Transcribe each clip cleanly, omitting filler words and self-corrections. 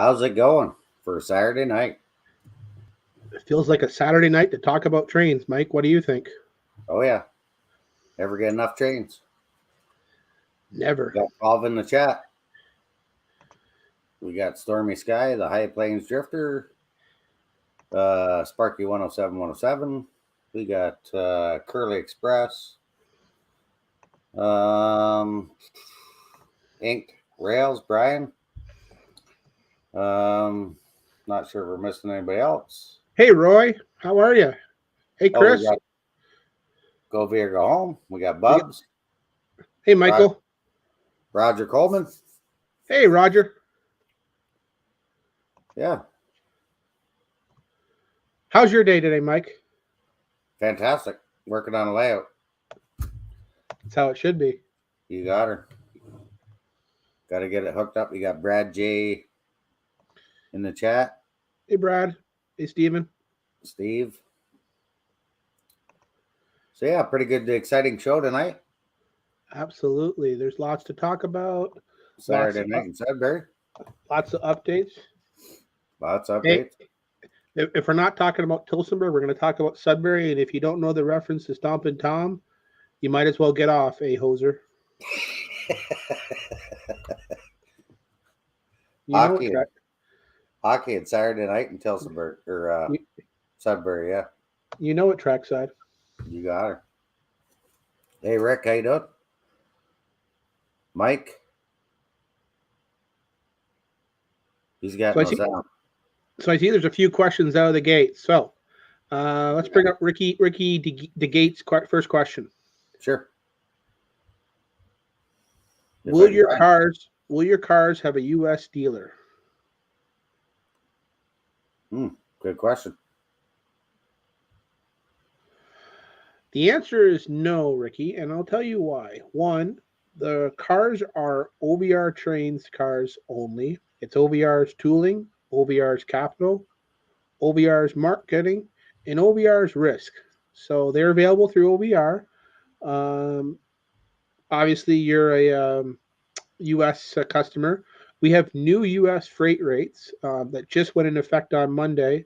How's it going for Saturday night? It feels like a Saturday night to talk about trains. Mike, what do you think? Oh, yeah. Never get enough trains. Never. We got 12 in the chat. We got Stormy Sky, the High Plains Drifter, Sparky 107. We got Curly Express, Inked Rails, Brian. Not sure if we're missing anybody else. Hey, Roy. How are you? Hey, Chris. We got Go Veer, Go Home. We got Bubs. Hey, Michael. Roger Coleman. Hey, Roger. Yeah. How's your day today, Mike? Fantastic. Working on a layout. That's how it should be. You got her. Got to get it hooked up. You got Brad J in the chat. Hey, Brad. Hey, Steven. Steve. So, yeah, pretty good, exciting show tonight. Absolutely. There's lots to talk about. Saturday night in Sudbury. Lots of updates. Lots of updates. Hey, if we're not talking about Tillsonburg, we're going to talk about Sudbury. And if you don't know the reference to Stompin' Tom, you might as well get off, hoser. Hockey and Saturday night in Tillsonburg or Sudbury, yeah. You know it, trackside. You got her. Hey, Rick, how you doing? Mike? He's got no sound. So I see there's a few questions out of the gate. So let's bring up Ricky DeGate's first question. Sure. Will your cars have a U.S. dealer? Good question. The answer is no, Ricky, and I'll tell you why. One, the cars are OVR Trains cars only. It's OVR's tooling, OVR's capital, OVR's marketing, and OVR's risk. So they're available through OVR. Obviously, you're a U.S. customer. We have new U.S. freight rates that just went in effect on Monday.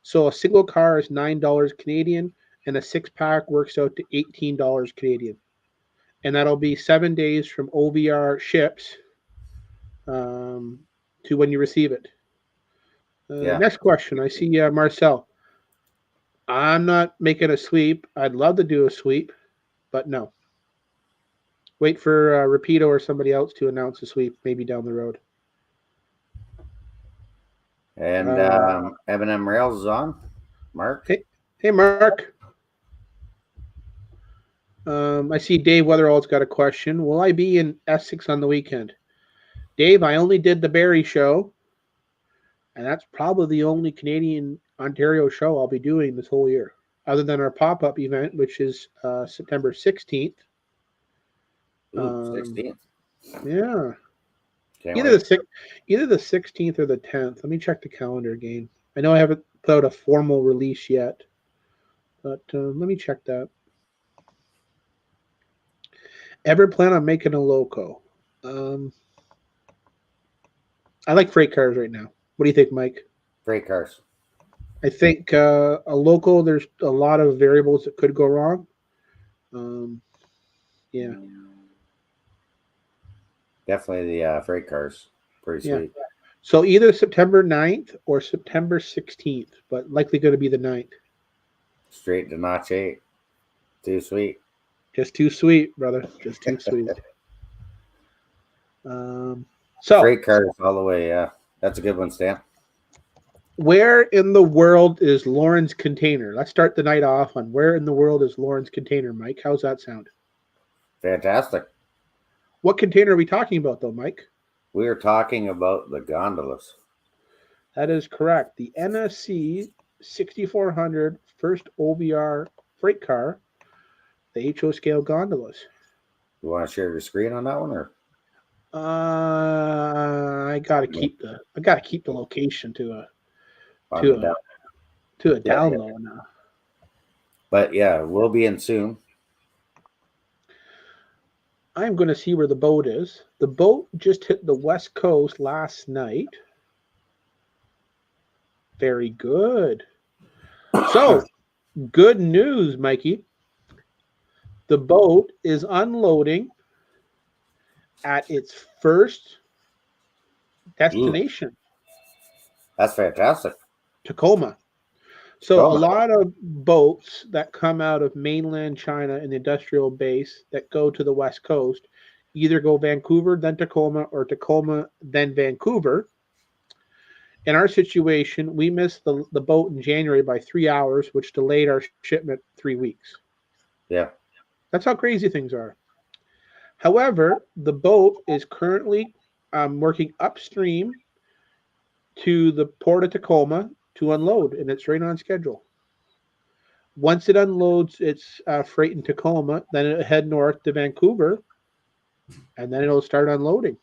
So a single car is $9 Canadian, and a 6-pack works out to $18 Canadian. And that'll be 7 days from OVR ships to when you receive it. Next question. I see Marcel. I'm not making a sweep. I'd love to do a sweep, but no. Wait for Rapido or somebody else to announce a sweep, maybe down the road. And M&M Rails is on. Mark? Hey, Mark. I see Dave Weatherall's got a question. Will I be in Essex on the weekend? Dave, I only did the Barrie show, and that's probably the only Canadian Ontario show I'll be doing this whole year, other than our pop-up event, which is September 16th. 16th. Yeah. Either the 16th or the 10th. Let me check the calendar again. I know I haven't put out a formal release yet, but let me check that. Ever plan on making a loco? I like freight cars right now. What do you think, Mike? Freight cars. I think a loco, there's a lot of variables that could go wrong. Yeah. Definitely the freight cars. Pretty sweet. So either September 9th or September 16th, but likely going to be the 9th. Straight to notch 8. Too sweet. Just too sweet, brother. Just too sweet. So freight cars all the way, yeah. That's a good one, Stan. Where in the world is Lauren's Container? Let's start the night off on where in the world is Lauren's Container, Mike. How's that sound? Fantastic. What container are we talking about, though, Mike? We are talking about the gondolas. That is correct. The NSC 6400 first OVR freight car, the HO scale gondolas. You want to share your screen on that one, or? I gotta keep the location to a down low now. But yeah, we'll be in soon. I'm going to see where the boat is. The boat just hit the west coast last night. Very good. So, good news, Mikey. The boat is unloading at its first Ooh, destination, that's fantastic. Tacoma. So, a Tacoma. lot of boats that come out of mainland China in the industrial base that go to the West Coast either go Vancouver, then Tacoma, or Tacoma, then Vancouver. In our situation, we missed the boat in January by 3 hours, which delayed our shipment 3 weeks. Yeah. That's how crazy things are. However, the boat is currently working upstream to the port of Tacoma to unload, and it's right on schedule. Once it unloads its freight in Tacoma, then it'll head north to Vancouver, and then it'll start unloading.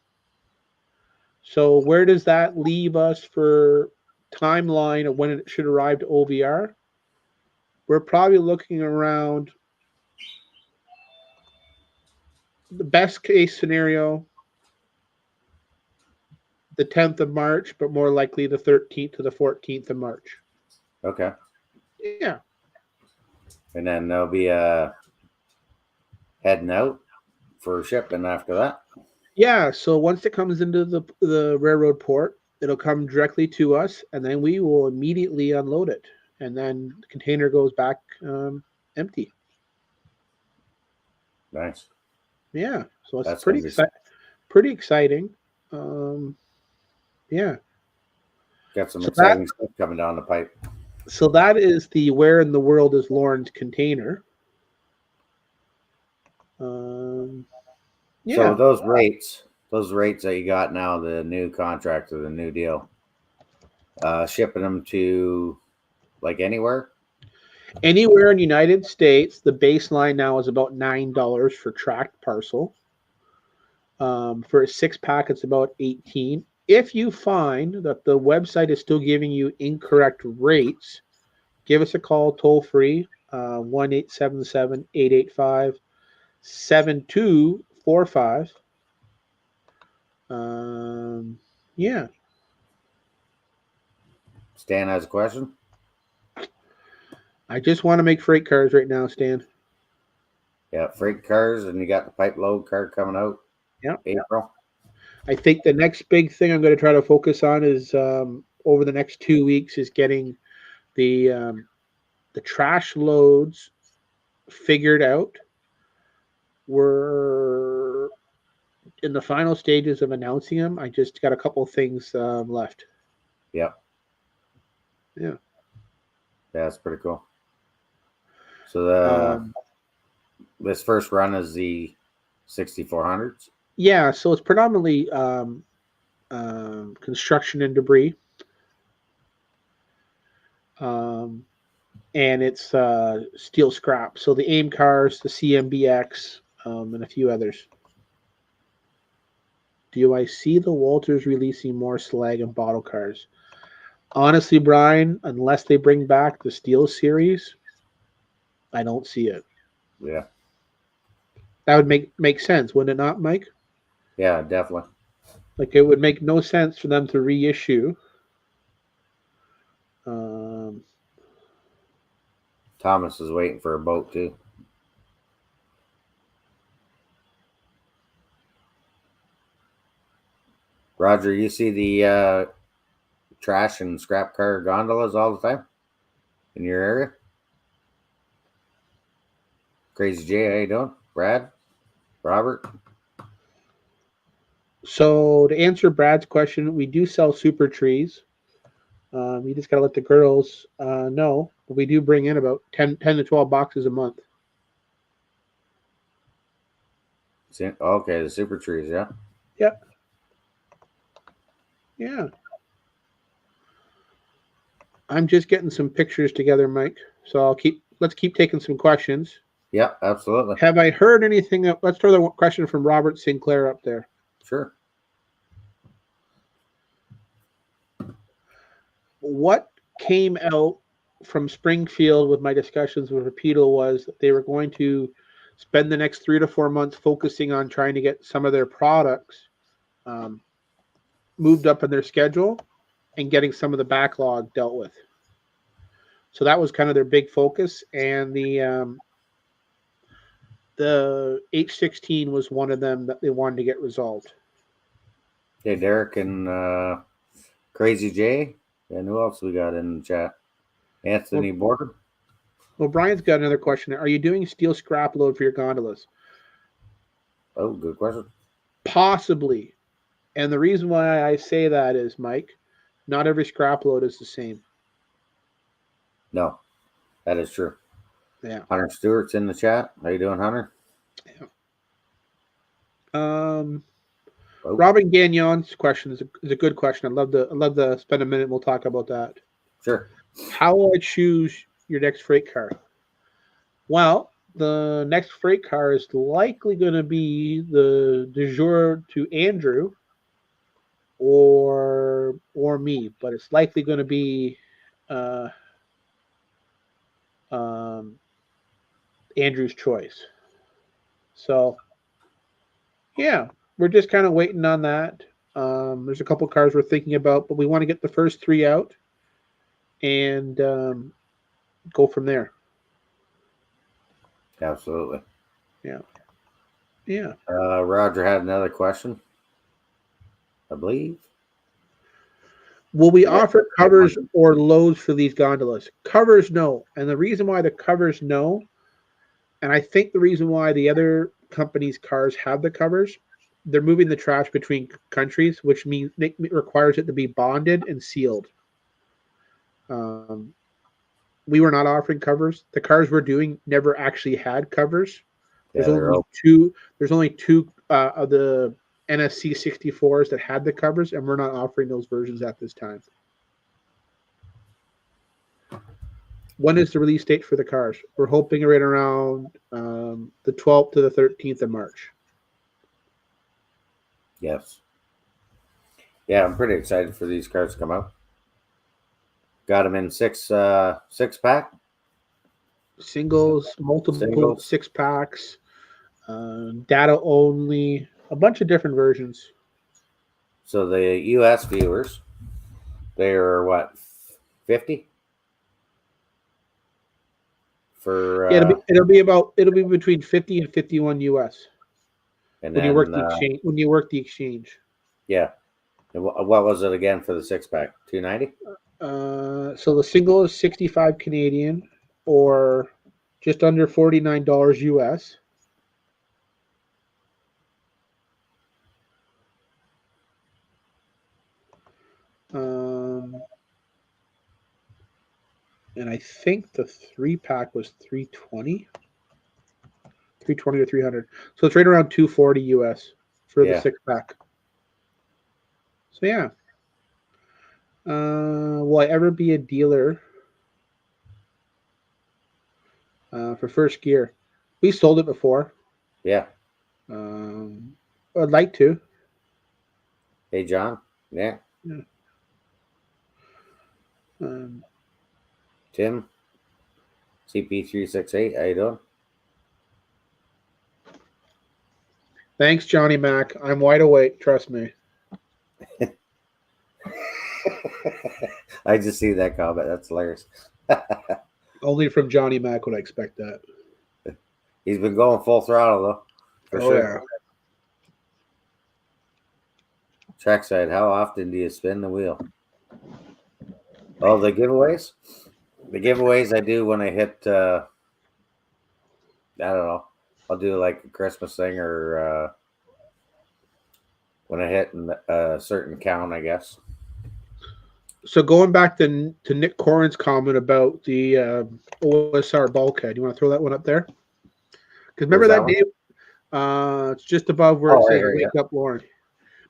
So, where does that leave us for timeline of when it should arrive to OVR? We're probably looking around the best case scenario, the 10th of March, but more likely the 13th to the 14th of March. Okay. Yeah. And then they'll be heading out for shipping after that. Yeah. So once it comes into the railroad port, it'll come directly to us, and then we will immediately unload it. And then the container goes back empty. Nice. Yeah. So it's That's gonna be pretty exciting. Um, yeah. got some So that exciting stuff coming down the pipe. so that is the where in the world is Lauren's container. So Yeah. those rates that you got now, the new contract or the new deal, shipping them to like anywhere. Anywhere in the United States, the baseline now is about $9 for tracked parcel. For a 6 pack, it's about 18. If you find that the website is still giving you incorrect rates, give us a call toll free, 1-877-885-7245. Yeah. Stan has a question. I just want to make freight cars right now, Stan. Yeah, freight cars, and you got the pipe load car coming out. Yeah. April. I think the next big thing I'm going to try to focus on is over the next 2 weeks is getting the trash loads figured out. We're in the final stages of announcing them. I just got a couple of things left. Yep. Yeah. Yeah, that's pretty cool. So this first run is the 6400s. Yeah. So it's predominantly construction and debris. And it's steel scrap. So the AIM cars, the CMBX, and a few others. Do I see the Walters releasing more slag and bottle cars? Honestly, Brian, unless they bring back the Steel series, I don't see it. Yeah. That would make sense, wouldn't it not, Mike? Yeah, definitely. Like it would make no sense for them to reissue. Thomas is waiting for a boat too. Roger, you see the trash and scrap car gondolas all the time in your area? Crazy J, how you doing? Brad? Robert? So to answer Brad's question, we do sell super trees. You just gotta let the girls know. But we do bring in about 10 to 12 boxes a month. Okay, the super trees, yeah. Yep. Yeah. I'm just getting some pictures together, Mike. So let's keep taking some questions. Yeah, absolutely. Have I heard anything? Let's throw the question from Robert Sinclair up there. Sure. What came out from Springfield with my discussions with Rapido was that they were going to spend the next 3 to 4 months focusing on trying to get some of their products moved up in their schedule. and getting some of the backlog dealt with. So that was kind of their big focus, and the H16 was one of them that they wanted to get resolved. Okay, Derek and Crazy J. And who else we got in the chat? Anthony Border. Well, Brian's got another question. Are you doing steel scrap load for your gondolas? Oh, good question. Possibly. And the reason why I say that is, Mike, not every scrap load is the same. No, that is true. Yeah. Hunter Stewart's in the chat. How you doing, Hunter? Yeah. Robin Gagnon's question is a good question. I'd love to spend a minute and we'll talk about that. Sure. How will I choose your next freight car? Well, the next freight car is likely going to be the du jour to Andrew or me, but it's likely going to be Andrew's choice. So, yeah, we're just kind of waiting on that. There's a couple cars we're thinking about, but we want to get the first 3 out and go from there. Absolutely. Yeah. Yeah. Roger had another question, I believe. Will we offer covers or loads for these gondolas? Covers, no. And the reason why the covers, no, and I think the reason why the other companies' cars have the covers, they're moving the trash between countries, which means it requires it to be bonded and sealed. We were not offering covers. The cars we're doing never actually had covers. There's only two. There's only two of the NSC 64s that had the covers, and we're not offering those versions at this time. When is the release date for the cars? We're hoping right around the 12th to the 13th of March. Yes. Yeah, I'm pretty excited for these cars to come out. Got them in six pack. Singles, multiple 6-packs, data only, a bunch of different versions. So the U.S. viewers, they are what, 50? For yeah, it'll be between 50 and 51 US. And when you work the exchange. Yeah. And what was it again for the 6-pack? $290? So the single is 65 Canadian or just under $49 US. And I think the 3-pack was 320 or 300. So it's right around 240 US for the 6-pack. So yeah. Will I ever be a dealer for First Gear? We sold it before. Yeah. I'd like to. Hey, John. Yeah. Tim, CP368, how you doing? Thanks, Johnny Mac. I'm wide awake. Trust me. I just see that comment. That's hilarious. Only from Johnny Mac would I expect that. He's been going full throttle, though. For sure. Yeah. Trackside, how often do you spin the wheel? Oh, the giveaways? The giveaways I do when I hit, I don't know, I'll do like a Christmas thing or when I hit a certain count, I guess. So going back to Nick Corin's comment about the OSR bulkhead, you want to throw that one up there? Because remember that day, it's just above where it says "Wake Up, Lauren."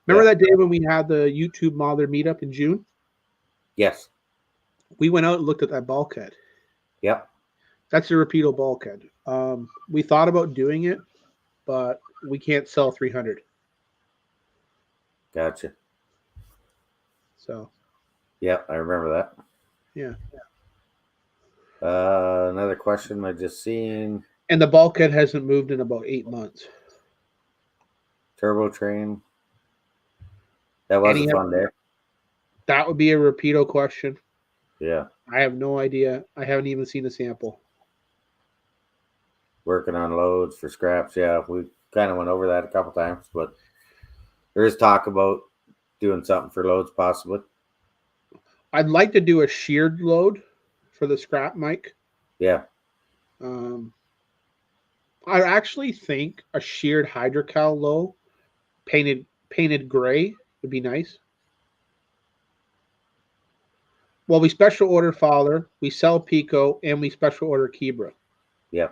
Remember that day when we had the YouTube Mother meetup in June? Yes. We went out and looked at that bulkhead. Yep. That's a repeatable bulkhead. We thought about doing it, but we can't sell 300. Gotcha. So. Yep, I remember that. Yeah. Another question I just seen. And the bulkhead hasn't moved in about 8 months. Turbo train. That was a fun day. That would be a Rapido question. Yeah. I have no idea. I haven't even seen a sample. Working on loads for scraps. Yeah, we kind of went over that a couple times, but there is talk about doing something for loads possibly. I'd like to do a sheared load for the scrap mic. Yeah. Um, I actually think a sheared hydrocal low, painted gray would be nice. Well, we special order Fowler, we sell Pico, and we special order Kebra. Yeah.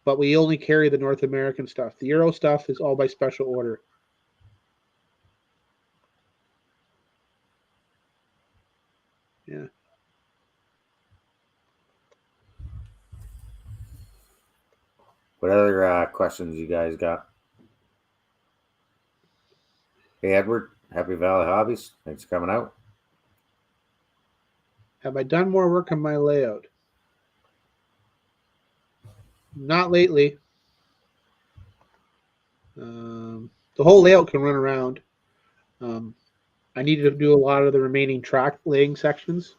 But we only carry the North American stuff. The Euro stuff is all by special order. Yeah. What other questions you guys got? Hey, Edward. Happy Valley Hobbies. Thanks for coming out. Have I done more work on my layout? Not lately. The whole layout can run around. Um, I needed to do a lot of the remaining track laying sections.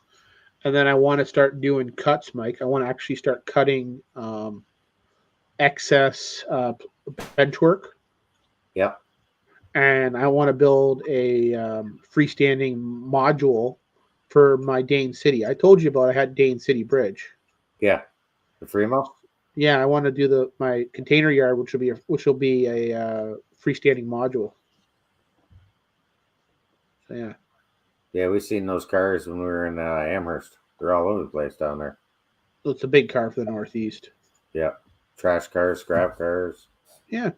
And then I want to start doing cuts, Mike. I want to actually start cutting excess bench work. Yep. And I want to build a freestanding module for my Dane City. I told you about I had Dane City Bridge. Yeah. The Fremo? Yeah, I want to do my container yard, which will be a freestanding module. So, yeah. Yeah, we seen those cars when we were in Amherst. They're all over the place down there. So it's a big car for the Northeast. Yeah. Trash cars, scrap cars. Yeah.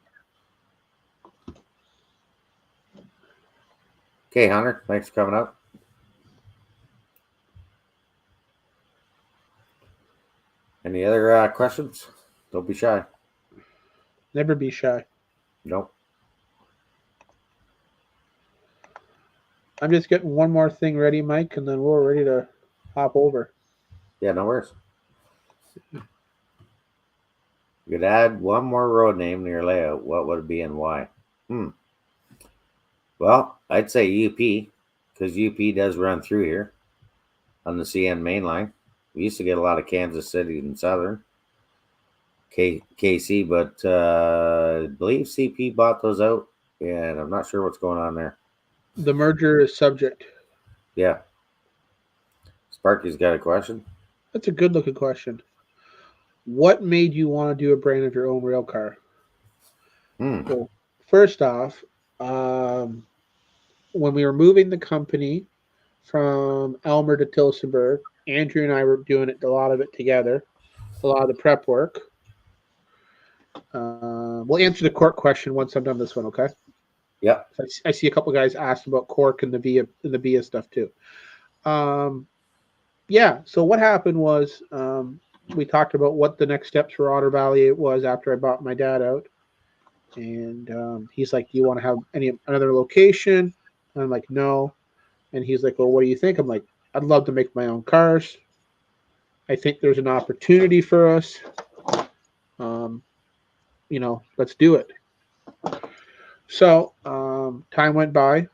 Okay, Hunter. Thanks for coming out. Any other questions? Don't be shy. Never be shy. Nope. I'm just getting one more thing ready, Mike, and then we're ready to hop over. Yeah, no worries. You could add one more road name to your layout. What would it be and why? Well, I'd say UP because UP does run through here on the CN main line. We used to get a lot of Kansas City and Southern KC, but I believe CP bought those out, and I'm not sure what's going on there. The merger is subject. Yeah. Sparky's got a question. That's a good looking question. What made you want to do a brand of your own rail car? Well, first off, when we were moving the company from Elmer to Tilsonburg, Andrew and I were doing a lot of it together, a lot of the prep work. We'll answer the cork question once I'm done this one, okay? Yep. I see a couple guys asked about cork and the via stuff too. Yeah. So what happened was we talked about what the next steps for Otter Valley was after I bought my dad out, and he's like, "Do you want to have another location?" And I'm like, "No." And he's like, "Well, what do you think?" I'm like, "I'd love to make my own cars. I think there's an opportunity for us. Let's do it." So time went by,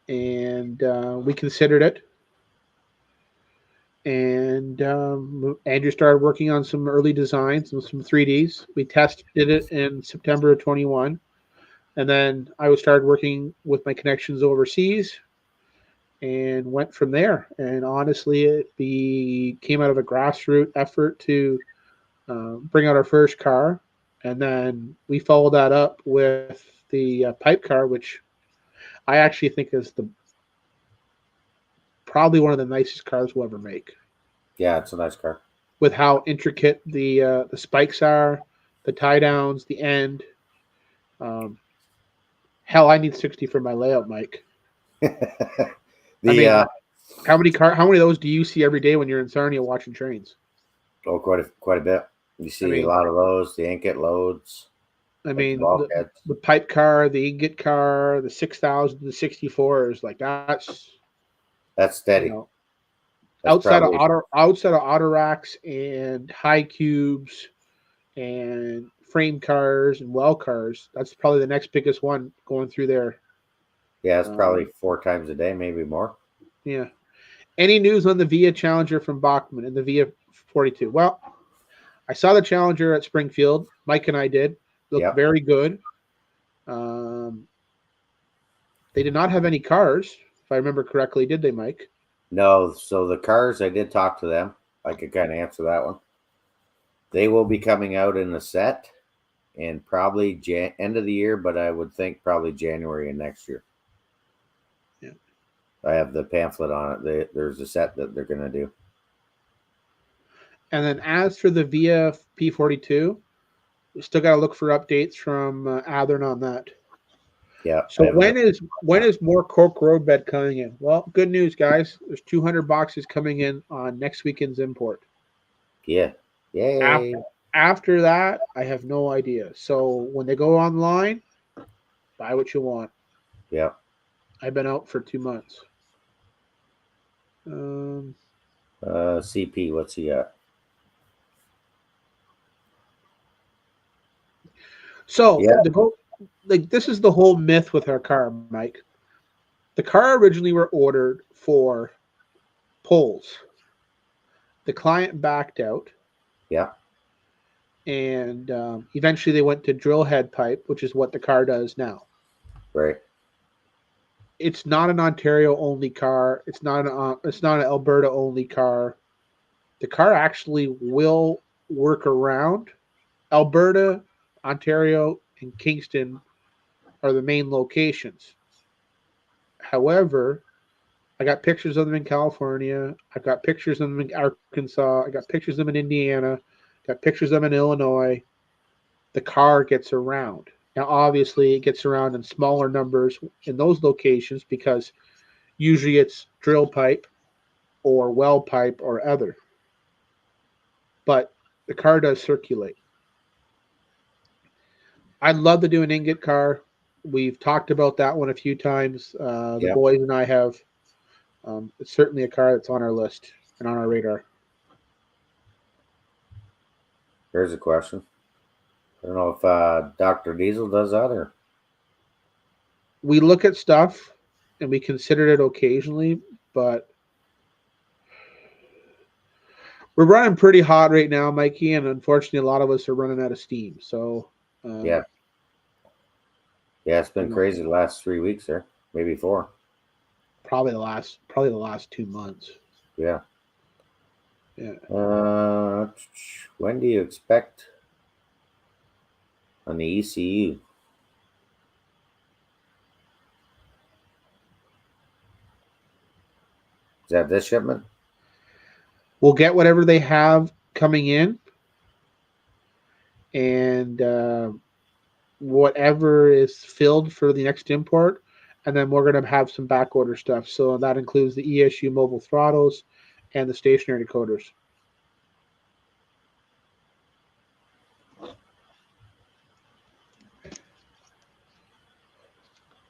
and we considered it. And Andrew started working on some early designs and some 3Ds. We tested it in September of 21. And then I started working with my connections overseas and went from there. And honestly, it came out of a grassroots effort to bring out our first car. And then we followed that up with the pipe car, which I actually think is probably one of the nicest cars we'll ever make. Yeah, it's a nice car. With how intricate the spikes are, the tie downs, the end. Hell, I need 60 for my layout, Mike. How many of those do you see every day when you're in Sarnia watching trains? Oh, quite a bit. You see a lot of those, the ingot loads. The pipe car, the ingot car, the 6,000, the 64s, like that's steady. Outside of auto racks and high cubes and frame cars and well cars, that's probably the next biggest one going through there. Yeah, it's probably 4 times a day, maybe more. Yeah. Any news on the Via Challenger from Bachman and the Via 42? Well, I saw the Challenger at Springfield. Mike and I did. Looked Yep. very good. Um, they did not have any cars, if I remember correctly, did they, Mike? No, so the cars, I did talk to them. I could kind of answer that one. They will be coming out in a set in probably end of the year, but I would think probably January of next year. Yeah. I have the pamphlet on it. There's a set that they're going to do. And then as for the Via P42, we still got to look for updates from Athern on that. Yeah. So when is more Cork roadbed coming in? Well, good news, guys. There's 200 boxes coming in on next weekend's import. Yeah. Yay. After that, I have no idea. So when they go online, buy what you want. Yeah. I've been out for 2 months. CP, what's he at? So Yeah. this is the whole myth with our car, Mike. The car originally were ordered for poles. The client backed out, Yeah. and eventually they went to drill head pipe, which is what the car does now. Right. It's not an Ontario only car. It's not an Alberta only car. The car actually will work around Alberta, Ontario, and Kingston are the main locations. However, I got pictures of them in California. I've got pictures of them in Arkansas. I got pictures of them in Indiana. Got pictures of them in Illinois. The car gets around. Now, obviously, it gets around in smaller numbers in those locations because usually it's drill pipe or well pipe or other. But the car does circulate. I'd love to do an ingot car. We've talked about that one a few times. The Yeah. boys and I have. It's certainly a car that's on our list and on our radar. Here's a question. I don't know if Dr. Diesel does that or. We look at stuff and we consider it occasionally, but we're running pretty hot right now, Mikey, and unfortunately, a lot of us are running out of steam. So, Yeah. Yeah, it's been crazy the last 3 weeks there, maybe 4. probably the last 2 months. Yeah. Yeah. When do you expect on the ECU? Is that this shipment? We'll get whatever they have coming in, and whatever is filled for the next import, and then we're going to have some back order stuff. So that includes the ESU mobile throttles and the stationary decoders.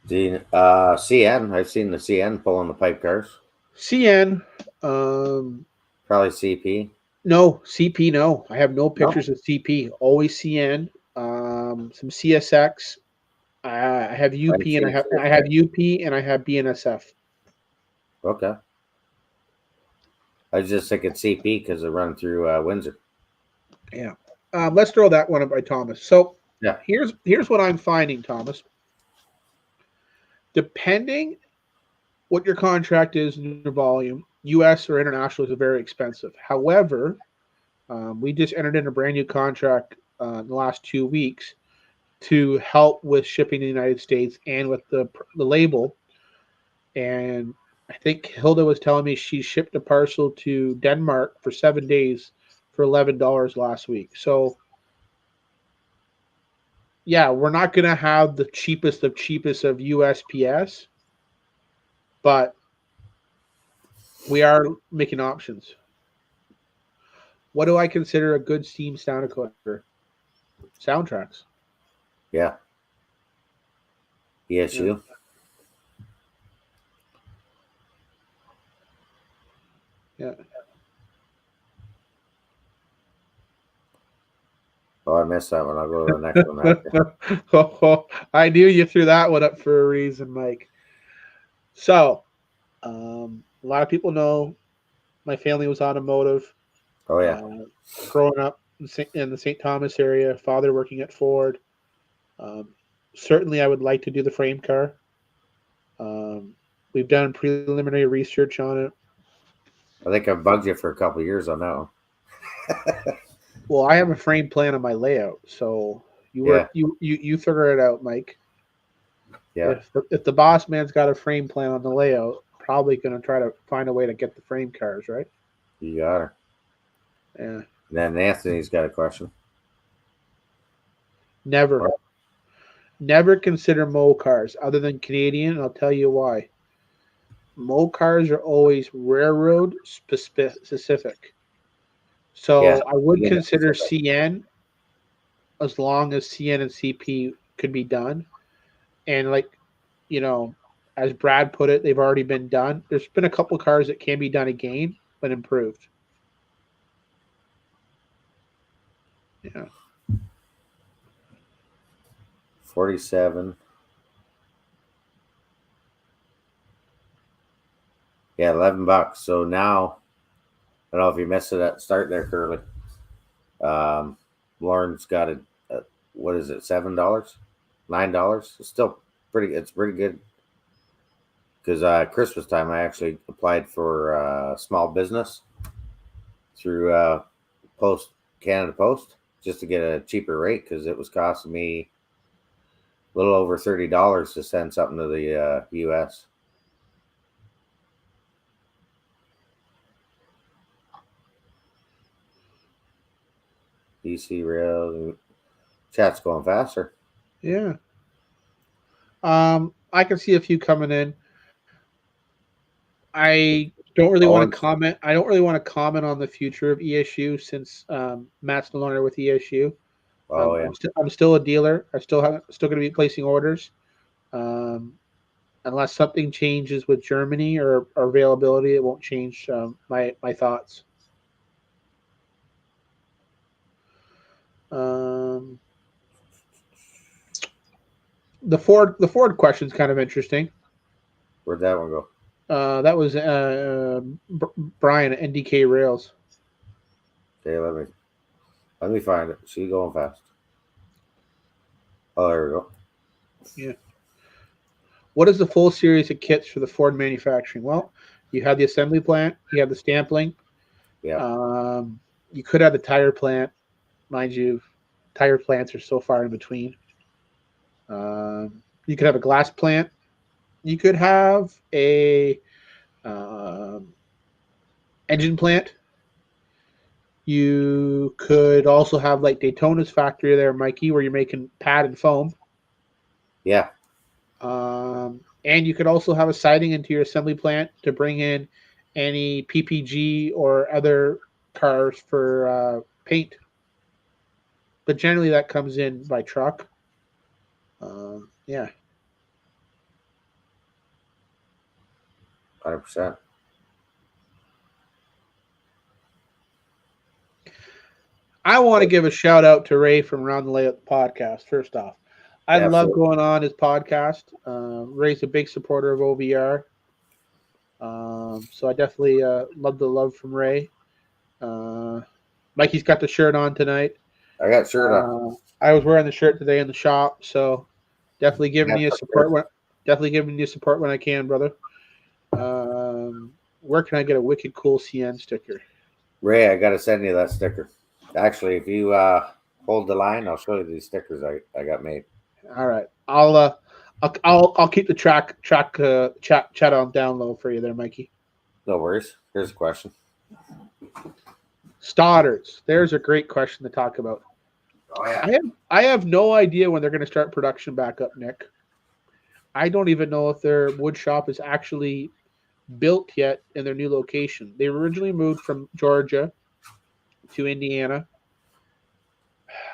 The CN, I've seen the CN pulling the pipe cars. CN, Probably CP. no CP. No, I have no pictures of CP. Always CN. Some CSX. I have UP and I have UP and I have BNSF. Okay. I was just thinking CP because they run through Windsor. Yeah. Let's throw that one up by Thomas. So Yeah. here's what I'm finding, Thomas. Depending what your contract is in your volume, U.S. or international is very expensive. However, we just entered in a brand new contract in the last 2 weeks to help with shipping in the United States and with the label. And I think Hilda was telling me she shipped a parcel to Denmark for 7 days for $11 last week. So, yeah, we're not going to have the cheapest of USPS, but we are making options. What do I consider a good Steam sound decoder? Soundtracks. Yeah. ESU. Yeah. Oh, I missed that one. I'll go to the next one after. I knew you threw that one up for a reason, Mike. So, A lot of people know my family was automotive. Oh yeah. Uh, growing up in the St. Thomas area, father working at Ford. Um, certainly, I would like to do the frame car. Um, we've done preliminary research on it. I think I've bugged you for a couple of years on that one. Well, I have a frame plan on my layout, so Yeah. you figure it out, Mike. Yeah. If the boss man's got a frame plan on the layout, probably going to try to find a way to get the frame cars, right? You got her. Yeah, And then Anthony's got a question. never, never consider Mo cars other than Canadian. And I'll tell you why. Mo cars are always railroad specific. Yeah. So I would Yeah. consider CN as long as CN and CP could be done. And like, you know, as Brad put it, they've already been done. There's been a couple cars that can be done again, but improved. Yeah. 47. Yeah, $11. So now, I don't know if you missed it at start there, Curly. Um, Lauren's got a what is it, $7, $9? It's still pretty. It's pretty good because Christmas time I actually applied for small business through Post Canada Post just to get a cheaper rate because it was costing me a little over $30 to send something to the U.S. BC Rail chat's going faster. Yeah. I can see a few coming in. I don't really want to Owen, comment. I don't really want to comment on the future of ESU since Matt's no longer with ESU. oh yeah, I'm still a dealer. Still going to be placing orders. Um, unless something changes with Germany or availability, it won't change my thoughts. Um, the Ford question is kind of interesting. where'd that one go? That was Brian at NDK Rails. Okay, let me find it. She's going fast. Oh, there we go. Yeah. What is the full series of kits for the Ford manufacturing? Well, you have the assembly plant, you have the stampling, Yeah, um, you could have the tire plant. Mind you, tire plants are so far in between. You could have a glass plant. You could have a um, engine plant. You could also have like Daytona's factory there, Mikey, where you're making pad and foam. yeah. And you could also have a siding into your assembly plant to bring in any PPG or other cars for paint. But generally, that comes in by truck. Yeah. 100%. I want to give a shout out to Ray from Round the Layout podcast. First off, I love Absolutely. going on his podcast. Ray's a big supporter of OVR. So I definitely love the love from Ray. Mikey's got the shirt on tonight. I got shirt on. I was wearing the shirt today in the shop, so definitely giving That's you so support good. when I can, brother. Where can I get a wicked cool CN sticker? Ray, I got to send you that sticker. Actually, if you hold the line, I'll show you these stickers I got made. All right, I'll keep the chat on down low for you there, Mikey. No worries. Here's a question. Stoddards. There's a great question to talk about. Oh yeah. I have no idea when they're going to start production back up, Nick. I don't even know if their wood shop is actually built yet in their new location. They originally moved from Georgia to Indiana.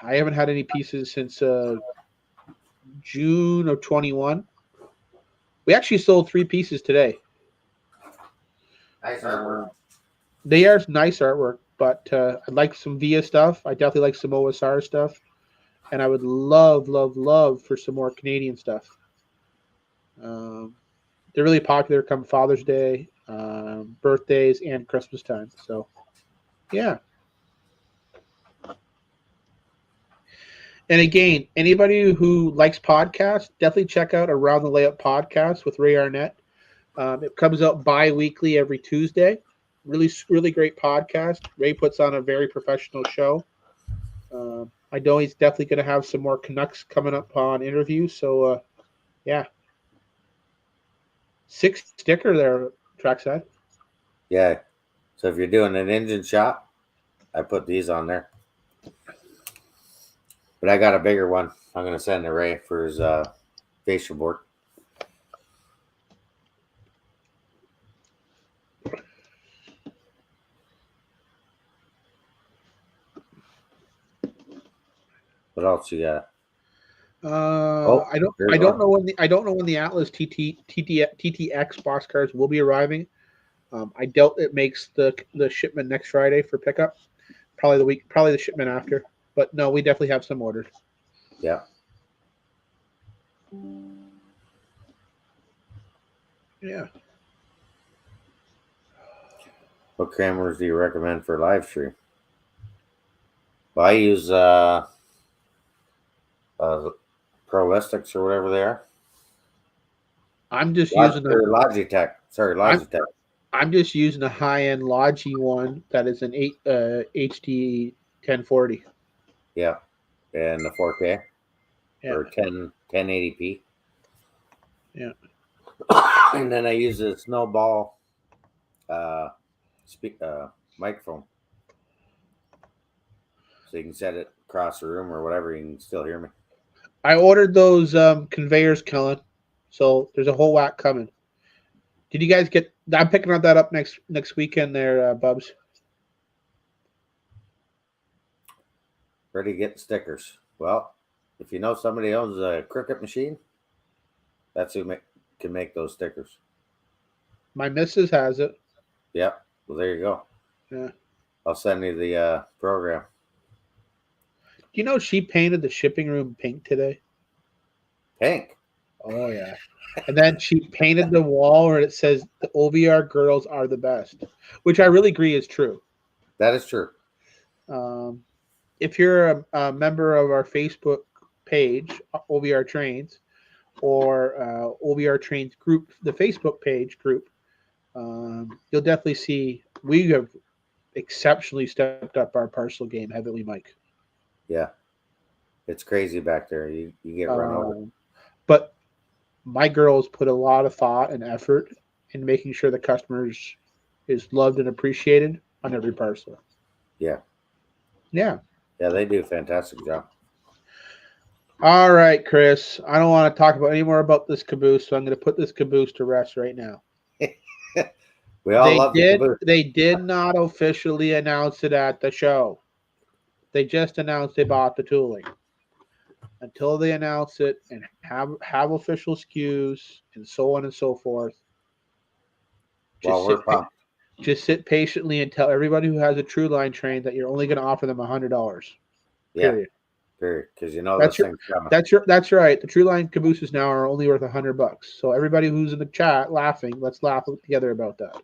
I haven't had any pieces since June of 21. We actually sold 3 pieces today. Nice artwork. They are nice artwork, but I'd like some VIA stuff. I definitely like some OSR stuff. And I would love, love, love for some more Canadian stuff. They're really popular come Father's Day birthdays, and Christmas time. So, yeah. And again, anybody who likes podcasts, definitely check out Around the Layup podcast with Ray Arnett. It comes out bi-weekly every Tuesday. Really, really great podcast. Ray puts on a very professional show. I know he's definitely going to have some more Canucks coming up on interviews. So, yeah. 6 sticker there, Trackside. Yeah. So if you're doing an engine shop, I put these on there. But I got a bigger one. I'm gonna send to Ray for his facial board. What else you got? Oh, I there's don't one. know when the Atlas TTX boxcars will be arriving. I doubt it makes the shipment next Friday for pickup. Probably the shipment after. But no, we definitely have some ordered. Yeah. Yeah. What cameras do you recommend for live stream? Well, I use Prolistics or whatever they are. I'm just using a Logitech. Sorry, I'm Logitech. I'm just using a high end Logi one that is an HD 1040. Yeah. And the 4K Yeah. or 1080p. Yeah. And then I use a snowball uh, microphone. So you can set it across the room or whatever. You can still hear me. I ordered those conveyors, Kellen. So there's a whole whack coming. Did you guys get? I'm picking that up next weekend, there, Bubs. Ready to get stickers. Well, if you know somebody owns a Cricut machine, that's who can make those stickers. My missus has it. Yeah. Well, there you go. Yeah. I'll send you the program. Do you know she painted the shipping room pink today? Pink. Oh yeah. And then she painted the wall where it says the OVR girls are the best, which I really agree is true. That is true. If you're a member of our Facebook page, OVR Trains, or OVR Trains group, the Facebook page group, you'll definitely see we have exceptionally stepped up our parcel game, haven't we, Mike? Yeah. It's crazy back there. You get run over. But my girls put a lot of thought and effort in making sure the customers is loved and appreciated on every parcel. Yeah. Yeah. Yeah, they do a fantastic job. All right, Chris. I don't want to talk about any more about this caboose, so I'm going to put this caboose to rest right now. We all love the caboose. They did not officially announce it at the show. They just announced they bought the tooling. Until they announce it and have official SKUs and so on and so forth, Well, we're pumped. Just sit patiently and tell everybody who has a True Line train that you're only going to offer them $100. Period. Period. Because you know That's this thing's coming. That's right. The True Line cabooses now are only worth $100. So everybody who's in the chat laughing, let's laugh together about that.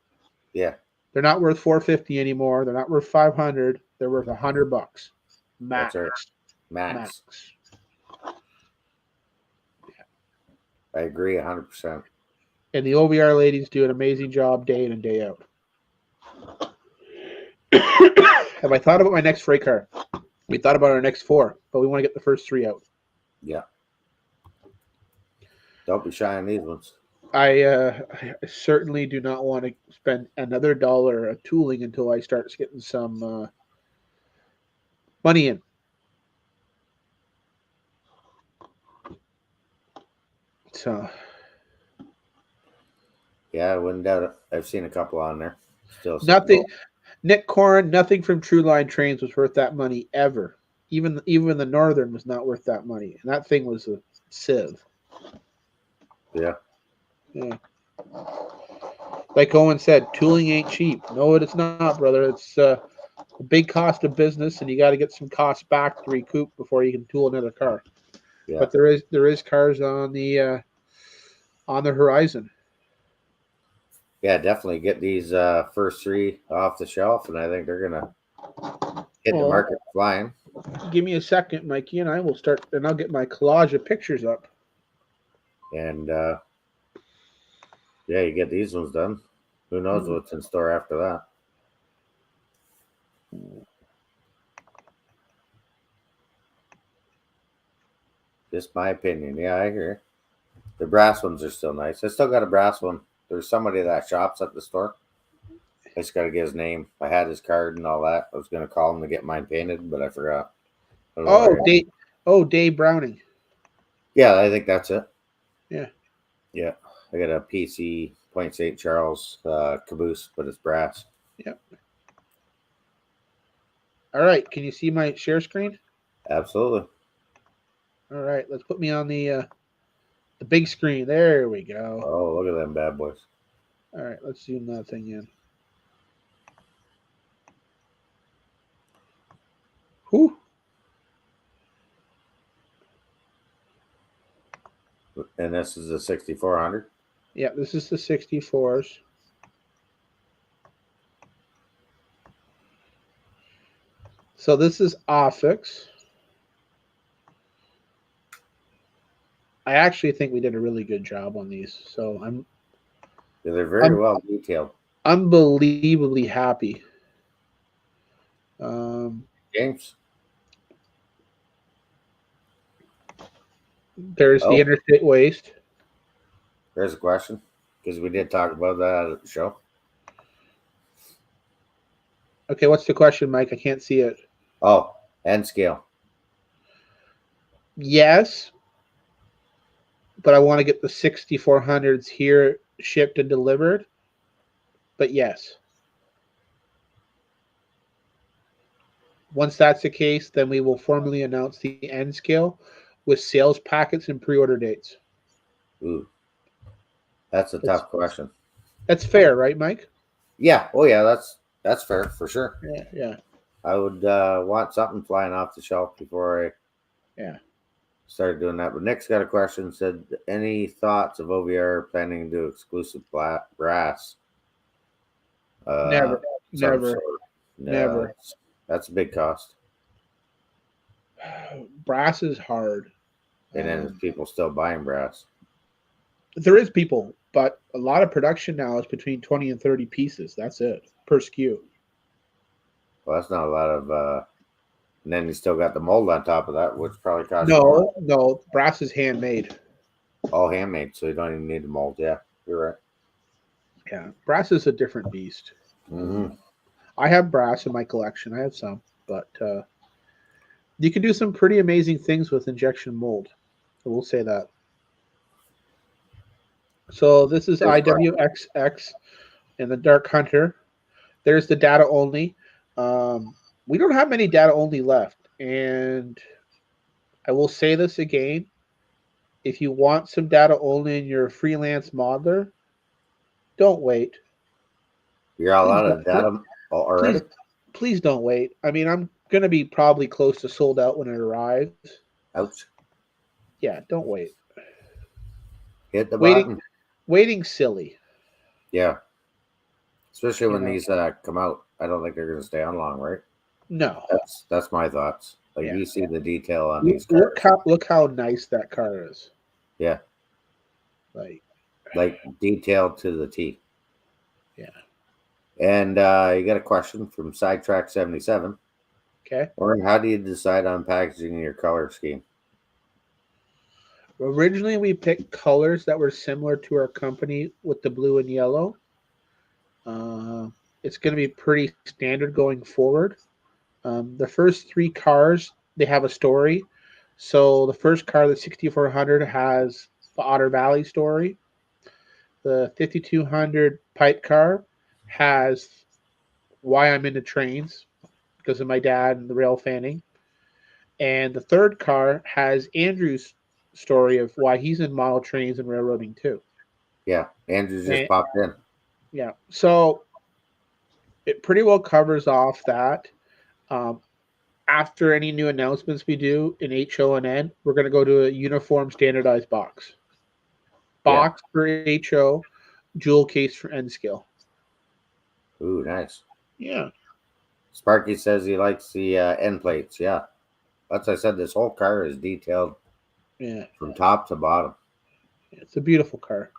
Yeah. They're not worth $450 anymore. They're not worth $500. They're worth $100 max. That's right. Max. Yeah. I agree 100%. And the OVR ladies do an amazing job day in and day out. Have I thought about my next freight car? We thought about our next 4, but we want to get the first 3 out. Yeah. Don't be shy on these ones. I certainly do not want to spend another dollar of tooling until I start getting some money in. So. Yeah, I wouldn't doubt it. I've seen a couple on there. Still nothing. Nick Corrin, nothing from True Line Trains was worth that money ever. Even the Northern was not worth that money, and that thing was a sieve. Yeah. Yeah. Like Owen said, tooling ain't cheap. No, it's not, brother. It's a big cost of business, and you got to get some costs back to recoup before you can tool another car. Yeah. But there is cars on the horizon. Yeah, definitely get these first three off the shelf, and I think they're gonna hit the Well, market flying. give me a second, Mikey, and I will start, and I'll get my collage of pictures up. And yeah, you get these ones done. Who knows Hmm. what's in store after that? Just my opinion. Yeah, I agree. The brass ones are still nice. I still got a brass one. There's somebody that shops at the store. I just got to get his name. I had his card and all that. I was going to call him to get mine painted, but I forgot. I don't know Oh, where. Dave Browning. Yeah, I think that's it. Yeah. Yeah, I got a PC Point St. Charles caboose, but it's brass. Yep. All right. Can you see my share screen? Absolutely. All right. Let's put me on the big screen. There we go. Oh, look at them bad boys. All right. Let's zoom that thing in. Whew. And this is a 6400. Yeah, this is the 64s. So this is Offix. I actually think we did a really good job on these. So Yeah, they're very I'm well detailed. unbelievably happy. Um, James. there's the Oh, interstate waste. there's a question because we did talk about that at the show. Okay, what's the question, Mike? I can't see it. Oh, and scale. Yes, but I want to get the 6400s here shipped and delivered. But yes, once that's the case, then we will formally announce the N scale with sales packets and pre-order dates. Ooh, that's a That's tough question. that's fair, right, Mike? Yeah. Oh, yeah. That's fair for sure. Yeah, yeah, I would want something flying off the shelf before I yeah. started doing that. But Nick's got a question. Said, any thoughts of OVR planning to do exclusive brass? Uh, Never, some never, sort. Yeah, never. that's a big cost. Brass is hard. And then there's people still buying brass. There is people, but a lot of production now is between 20 and 30 pieces. That's it per SKU. Well, that's not a lot of. And then you still got the mold on top of that, which probably costs you more. No, no, brass is handmade. All handmade, so you don't even need the mold. Yeah, you're right. Yeah, brass is a different beast. Mm-hmm. I have brass in my collection. I have some, but you can do some pretty amazing things with injection mold. I will say that. So this is There's a question. IWXX and the Dark Hunter. There's the data only. We don't have many data only left, and I will say this again. If you want some data only in your freelance modeler, don't wait. You're all Please out don't. of data already? Please, please don't wait. I mean, I'm gonna be probably close to sold out when it arrives. Ouch. Yeah, don't wait. Hit the Waiting, button. waiting, silly. Yeah. Especially You when know, these come out. I don't think they're going to stay on long, right? no. That's my thoughts. Like Yeah. you see the detail on these cars. Look how nice that car is. Yeah. Like, Like detailed to the T. yeah. And you got a question from Sidetrack 77. Okay. Or how do you decide on packaging your color scheme? Originally, we picked colors that were similar to our company with the blue and yellow. Uh, it's going to be pretty standard going forward. The first three cars they have a story. So the first car, the 6400, has the Otter Valley story. The 5200 pipe car has why I'm into trains because of my dad and the rail fanning. And the third car has Andrew's story of why he's in model trains and railroading too. Yeah. Andrew just And popped in. yeah, so it pretty well covers off that. Um, After any new announcements we do in HO and N, we're going to go to a uniform standardized box. Yeah. Box for HO, jewel case for N scale. Ooh, nice. Yeah. Sparky says he likes the end plates. Yeah, that's what I said. This whole car is detailed Yeah. from top to bottom. It's a beautiful car.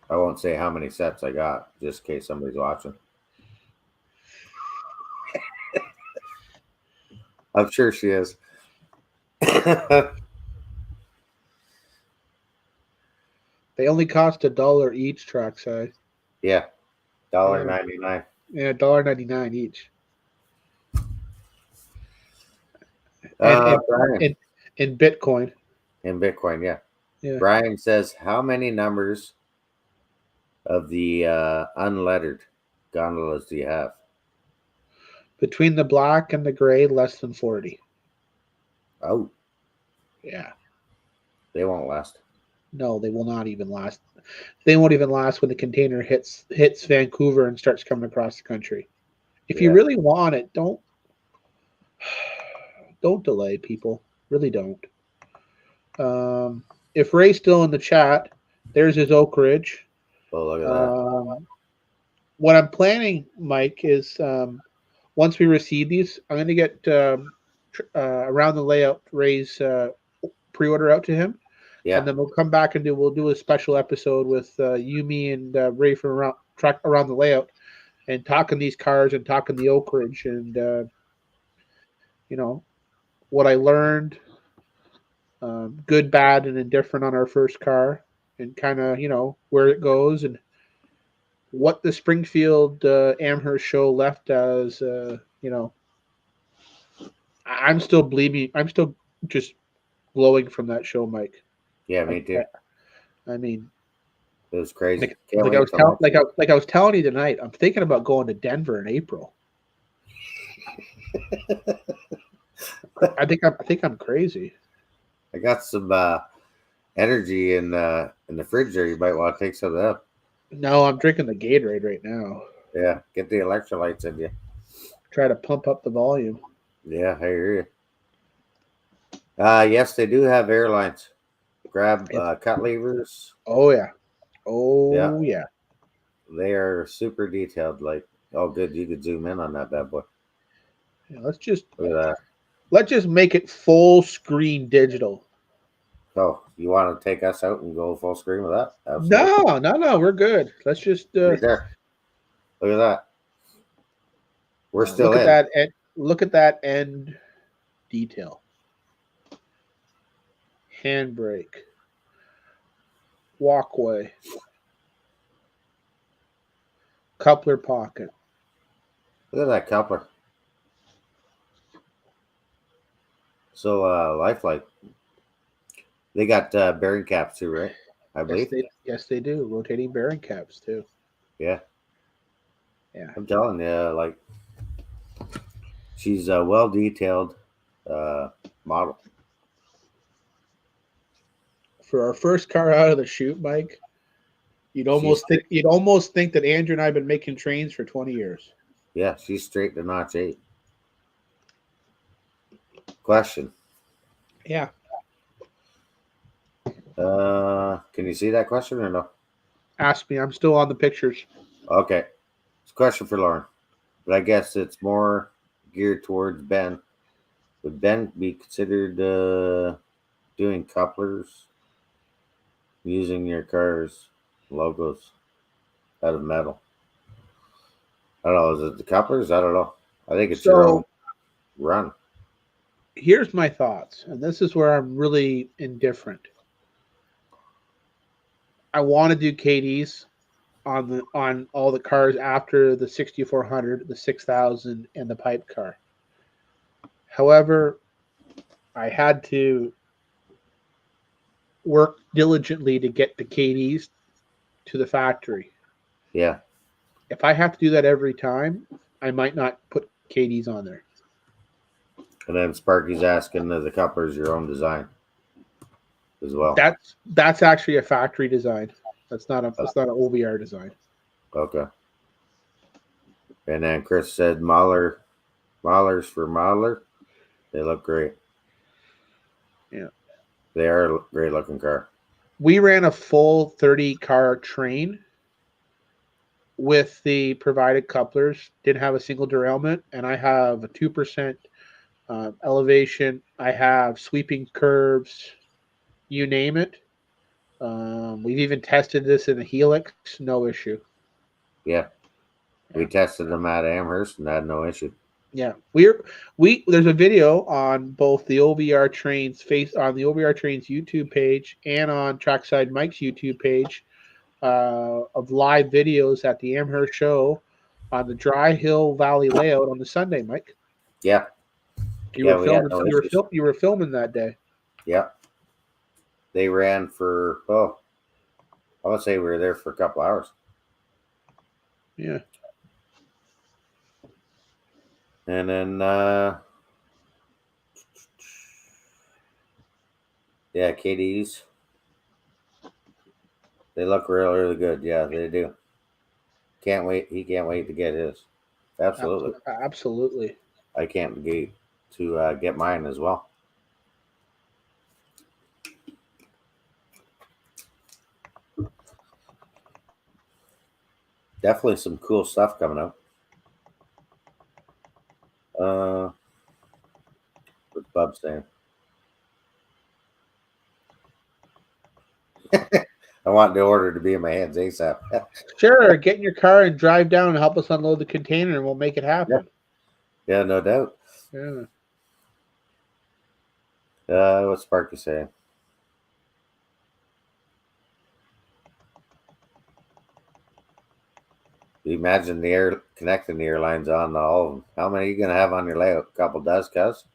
I won't say how many sets I got, just in case somebody's watching. I'm sure she is. They only cost $1 each, trackside. Yeah, Yeah. $1.99. Yeah, $1.99 each. And Brian in Bitcoin. in Bitcoin, yeah. Yeah. Brian says, how many numbers of the unlettered gondolas do you have? Between the black and the gray, less than 40. Oh, Yeah. they won't last. No, they will not even last. They won't even last when the container hits Vancouver and starts coming across the country. If you Yeah. really want it, don't delay, people. Really don't. If Ray's still in the chat, there's his Oak Ridge. Oh, look at that. What I'm planning, Mike, is once we receive these, I'm going to get around the layout Ray's pre-order out to him, Yeah. and then we'll come back and we'll do a special episode with you, me, and Ray from around the layout, and talking these cars and talking the Oak Ridge and what I learned, good, bad, and indifferent on our first car, and kind of where it goes and what the Springfield Amherst show left as. I'm still bleeding. I'm still just glowing from that show, Mike. Yeah, me too. I mean, it was crazy. like I was telling you tonight, I'm thinking about going to Denver in April. I think I'm crazy. I got some energy in the fridge there. You might want to take some of that. No, I'm drinking the Gatorade right now. Yeah, get the electrolytes in you. Try to pump up the volume. Yeah, I hear you. Yes, they do have airlines. Grab cut levers. Oh yeah. Oh yeah. They are super detailed. Like, oh, good. You could zoom in on that bad boy. Yeah, look at that. Let's just make it full screen digital. Oh, you want to take us out and go full screen with that? Absolutely. No, we're good. Let's just right there. Look at that. We're still look in. At that and look at that end detail. Handbrake. Walkway. Coupler pocket. Look at that coupler. So lifelike. They got bearing caps too, right? I believe. Yes, they do. Rotating bearing caps too. Yeah. Yeah. I'm telling you, like, she's a well detailed model. For our first car out of the chute, Mike, you'd almost think that Andrew and I have been making trains for 20 years. Yeah, she's straight to notch 8. Question. Yeah. Can you see that question or no? Ask me. I'm still on the pictures. Okay. It's a question for Lauren, but I guess it's more geared towards Ben. Would Ben be considered doing couplers using your car's logos out of metal? I don't know. Is it the couplers? I don't know. I think it's your own run. Here's my thoughts, and this is where I'm really indifferent. I want to do KDs on all the cars after the 6400, the 6000, and the pipe car. However, I had to work diligently to get the KDs to the factory. Yeah. If I have to do that every time, I might not put KDs on there. And then Sparky's asking the couplers your own design as well. That's actually a factory design. That's not an OBR design. Okay. And then Chris said Mahlers for Mahler. They look great. Yeah. They are a great looking car. We ran a full 30 car train with the provided couplers, didn't have a single derailment, and I have a 2% elevation. I have sweeping curves, you name it. We've even tested this in the Helix, no issue. Yeah. We Yeah. tested them at Amherst and had no issue. Yeah, we there's a video on both the OVR Trains face on the OVR Trains YouTube page and on Trackside Mike's YouTube page of live videos at the Amherst show on the Dry Hill Valley layout on the Sunday, Mike. Yeah. You Yeah, were we had filming. no issues. You were filming that day. Yeah. They ran for, I would say we were there for a couple hours. Yeah. And then, yeah, KDs. They look really, really good. Yeah, they do. Can't wait. He can't wait to get his. Absolutely. Absolutely. I can't wait to get mine as well. Definitely some cool stuff coming up. What's Bub saying? I want the order to be in my hands ASAP. Sure, get in your car and drive down and help us unload the container, and we'll make it happen. Yeah, no doubt. Yeah. What's Sparky saying? You imagine the air connecting the airlines on all of them. How many are you gonna have on your layout? A couple dozen, cuz?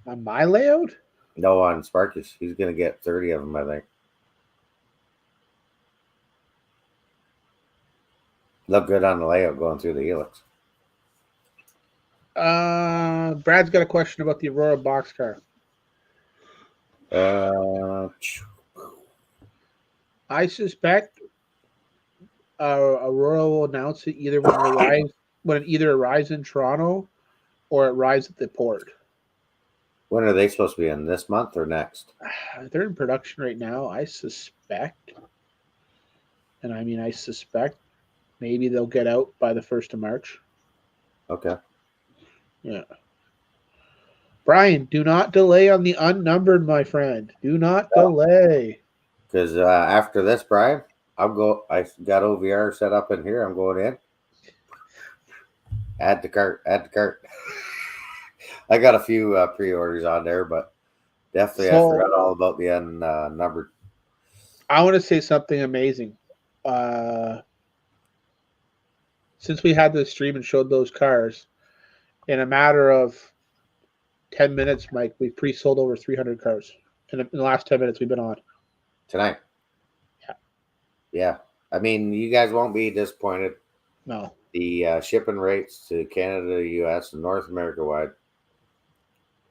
On my layout? No, on Sparky's. He's gonna get 30 of them, I think. Look good on the layout going through the helix. Brad's got a question about the Aurora boxcar. I suspect Aurora will announce it either when it either arrives in Toronto or it arrives at the port. When are they supposed to be in? This month or next? They're in production right now, I suspect. And I suspect maybe they'll get out by the 1st of March. Okay. Yeah. Brian, do not delay on the unnumbered, my friend. Do not delay. Because after this, Brian, I'll go. I got OVR set up in here. I'm going in. Add to cart. Add to cart. I got a few pre-orders on there, but definitely I forgot all about the unnumbered. I want to say something amazing. Since we had the stream and showed those cars, in a matter of 10 minutes, Mike, we've pre-sold over 300 cars in the last 10 minutes we've been on. Tonight. Yeah. Yeah. I mean, you guys won't be disappointed. No. The shipping rates to Canada, US, and North America wide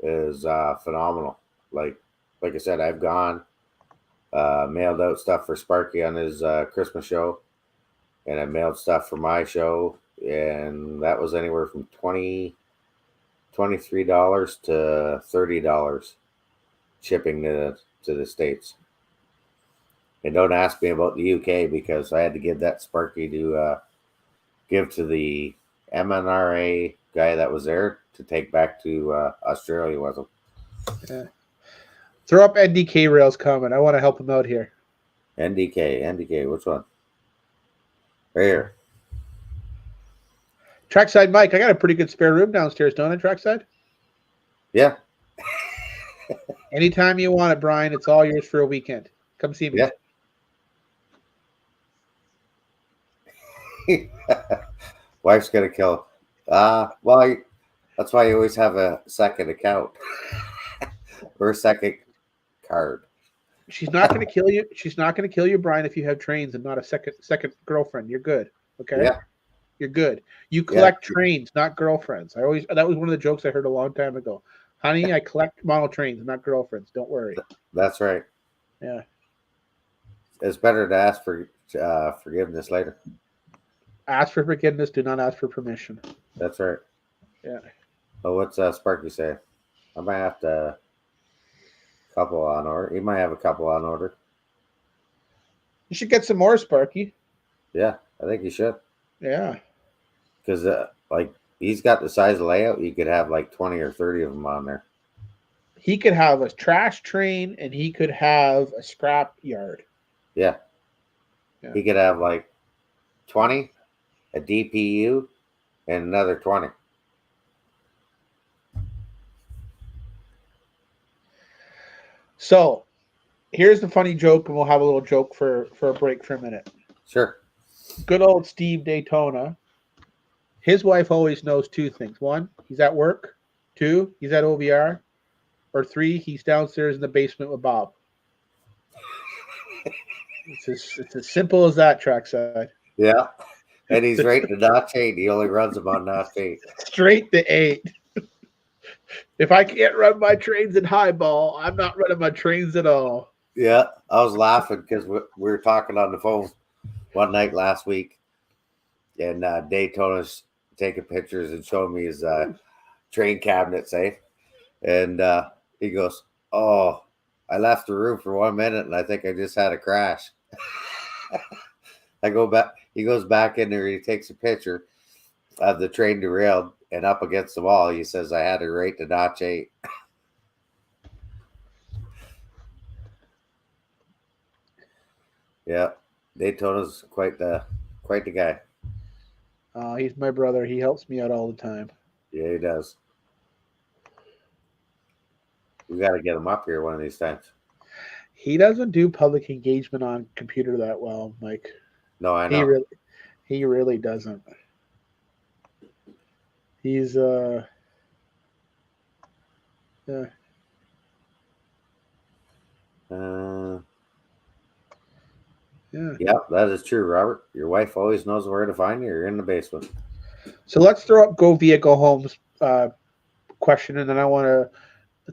is phenomenal. Like I said, I've gone, mailed out stuff for Sparky on his Christmas show, and I mailed stuff for my show, and that was anywhere from $23 to $30 shipping to the States. And don't ask me about the UK because I had to give that Sparky to give to the MNRA guy that was there to take back to Australia with him. Yeah. Throw up NDK rails comment. I want to help him out here. NDK, which one? Right here. Trackside Mike, I got a pretty good spare room downstairs, don't I, Trackside? Yeah. Anytime you want it, Brian, it's all yours for a weekend. Come see me. Yeah. Wife's gonna kill. Well, that's why you always have a second account or a second card. She's not going to kill you. She's not going to kill you, Brian, if you have trains and not a second girlfriend. You're good. Okay. Yeah. You're good. You collect trains, not girlfriends. That was one of the jokes I heard a long time ago. Honey, I collect model trains, not girlfriends. Don't worry. That's right. Yeah. It's better to ask for forgiveness later. Ask for forgiveness. Do not ask for permission. That's right. Yeah. Oh, what's Sparky say? I might have to couple on order. He might have a couple on order. You should get some more, Sparky. Yeah, I think you should. Yeah. Because, like, he's got the size of layout. You could have like 20 or 30 of them on there. He could have a trash train and he could have a scrap yard. Yeah. Yeah. He could have like 20, a DPU, and another 20. So here's the funny joke, and we'll have a little joke for a break for a minute. Sure. Good old Steve Daytona. His wife always knows two things. One, he's at work. Two, he's at OVR. Or three, he's downstairs in the basement with Bob. It's as simple as that, trackside. Yeah. And he's right to notch 8. He only runs them on notch 8. Straight to 8. If I can't run my trains in highball, I'm not running my trains at all. Yeah. I was laughing because we were talking on the phone one night last week. And Daytona's taking pictures and showing me his train cabinet safe. And he goes, "Oh, I left the room for 1 minute and I think I just had a crash." I go back. He goes back in there. He takes a picture of the train derailed and up against the wall. He says, "I had it right to notch 8." Yeah, Daytona's quite the guy. He's my brother. He helps me out all the time. Yeah, he does. We got to get him up here one of these times. He doesn't do public engagement on computer that well, Mike. No, I know. He really doesn't. He's yeah. Yeah, that is true, Robert. Your wife always knows where to find you. You're in the basement. So let's throw up go via go homes question, and then I want to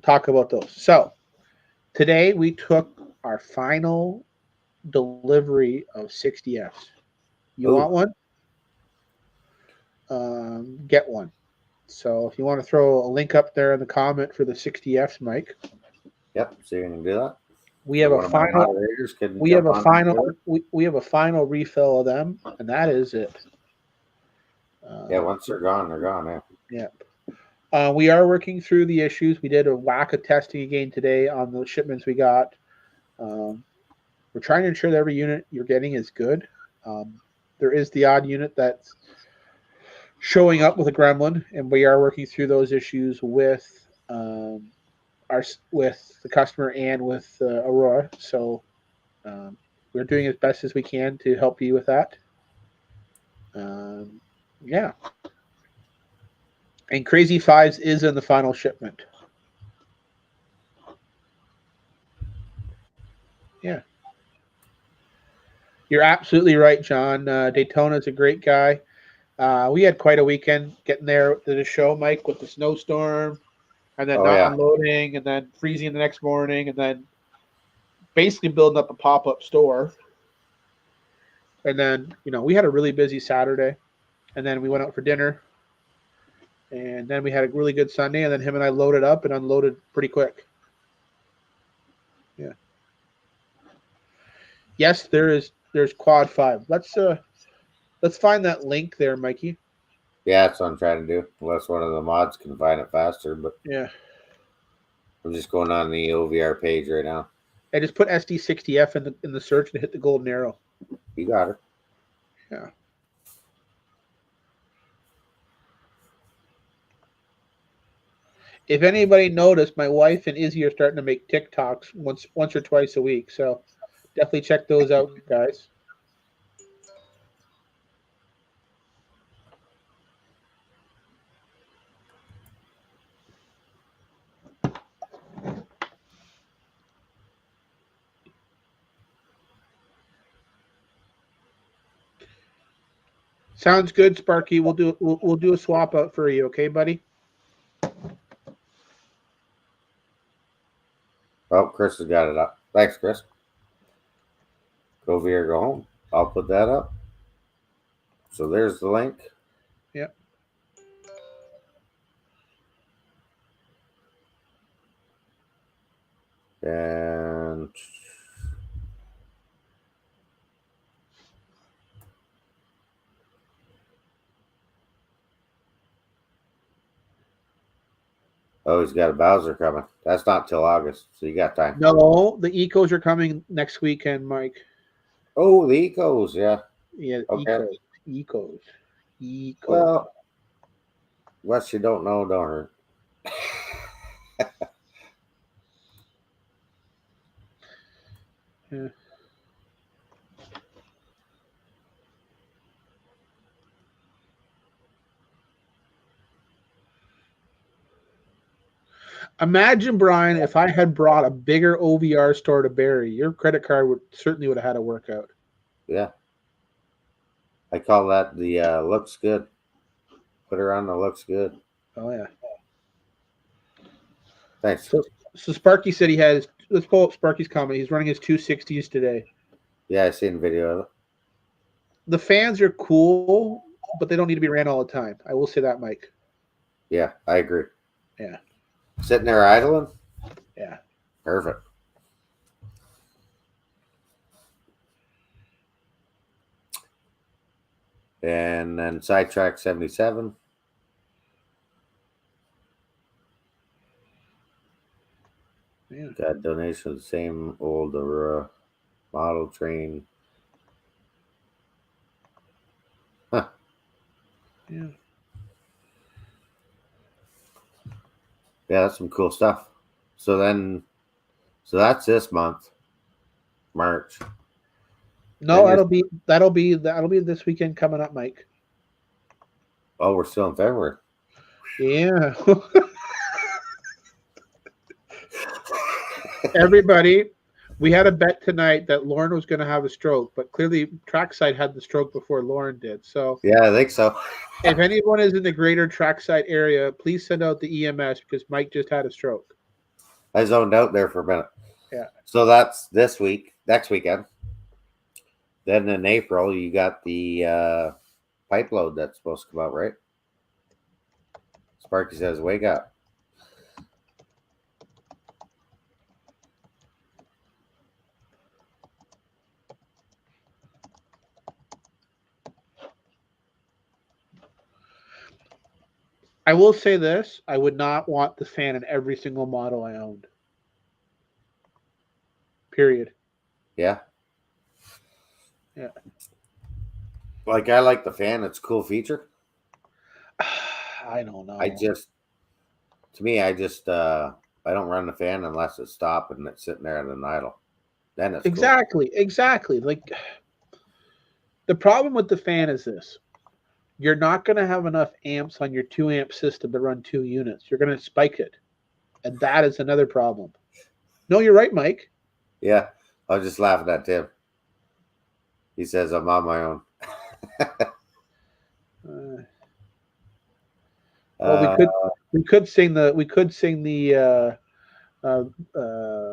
talk about those. So today we took our final delivery of 60Fs. You want one? Get one. So if you want to throw a link up there in the comment for the 60Fs, Mike. Yep, so you can do that. We have a final. We have a final. We have a final refill of them, and that is it. Yeah, once they're gone, they're gone. Yeah. We are working through the issues. We did a whack of testing again today on the shipments we got. We're trying to ensure that every unit you're getting is good. There is the odd unit that's showing up with a gremlin, and we are working through those issues with with the customer and with Aurora. So we're doing as best as we can to help you with that. Yeah. And Crazy Fives is in the final shipment. Yeah. You're absolutely right, John. Daytona's a great guy. We had quite a weekend getting there to the show, Mike, with the snowstorm and then unloading and then freezing the next morning and then basically building up a pop-up store. And then, we had a really busy Saturday. And then we went out for dinner. And then we had a really good Sunday. And then him and I loaded up and unloaded pretty quick. Yeah. Yes, there's Quad 5. Let's find that link there, Mikey. Yeah, that's what I'm trying to do. Unless one of the mods can find it faster, but yeah. I'm just going on the OVR page right now. I just put SD60F in the search and hit the golden arrow. You got it. Yeah. If anybody noticed, my wife and Izzy are starting to make TikToks once or twice a week. So definitely check those out, guys. Sounds good, Sparky. We'll do a swap out for you, okay, buddy? Oh, Chris has got it up. Thanks, Chris. Go over here, go home. I'll put that up. So there's the link. Yep. And Oh, he's got a Bowser coming. That's not till August, so you got time. No, the Ecos are coming next weekend, Mike. Oh, the Ecos, yeah. Yeah, Okay. Ecos. Well, what you don't know don't hurt. Yeah. Imagine, Brian, if I had brought a bigger OVR store to Barrie, your credit card would have had a workout. Yeah. I call that the looks good. Put her on the looks good. Oh yeah. Thanks. So Sparky said he has. Let's pull up Sparky's comment. He's running his 260s today. Yeah, I seen a video of it. The fans are cool, but they don't need to be ran all the time. I will say that, Mike. Yeah, I agree. Yeah. Sitting there idling? Yeah. Perfect. And then Sidetrack 77. Yeah. Got donation of the same old Aurora model train. Huh. Yeah. Yeah, that's some cool stuff. So that's this month, March. No, Then that'll be this weekend coming up, Mike. Oh, we're still in February. Yeah. Everybody, we had a bet tonight that Lauren was going to have a stroke, but clearly Trackside had the stroke before Lauren did. So Yeah, I think so. if anyone is in the greater Trackside area, please send out the EMS because Mike just had a stroke. I zoned out there for a minute. Yeah. So that's this week, next weekend. Then in April, you got the pipe load that's supposed to come out, right? Sparky says, wake up. I will say this. I would not want the fan in every single model I owned. Period. Yeah. Yeah. Like, I like the fan. It's a cool feature. I don't know. I don't run the fan unless it's stopped and it's sitting there at an idle. Then it's Exactly. Like the problem with the fan is this. You're not going to have enough amps on your 2 amp system to run 2 units. You're going to spike it. And that is another problem. No, you're right, Mike. Cool. Yeah. I was just laughing at Tim. He says, I'm on my own. Well, we could sing the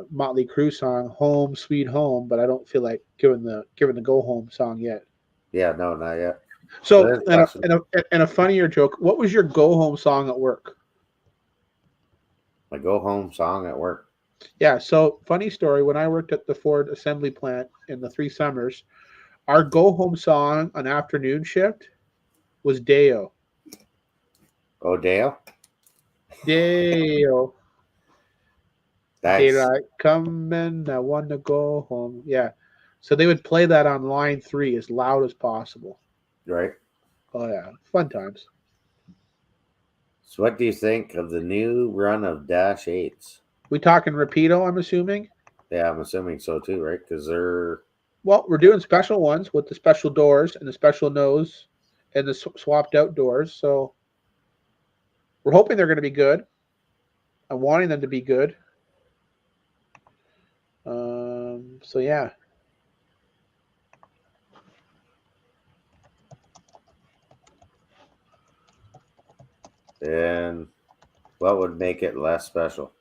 Motley Crue song "Home Sweet Home," but I don't feel like giving the Go Home song yet. Yeah, no, not yet. So, and a funnier joke. What was your Go Home song at work? My go home song at work. Yeah. So, funny story. When I worked at the Ford assembly plant in the 3 summers, our Go Home song on afternoon shift was Deo. Oh, Dale? Deo. Nice. Daylight coming, I want to go home. Yeah. So they would play that on line 3 as loud as possible. Right. Oh, yeah. Fun times. So what do you think of the new run of Dash 8s? We talking Rapido, I'm assuming? Yeah, I'm assuming so too, right? Because they're... Well, we're doing special ones with the special doors and the special nose and the swapped out doors. So we're hoping they're going to be good. I'm wanting them to be good. So, yeah. And what would make it less special?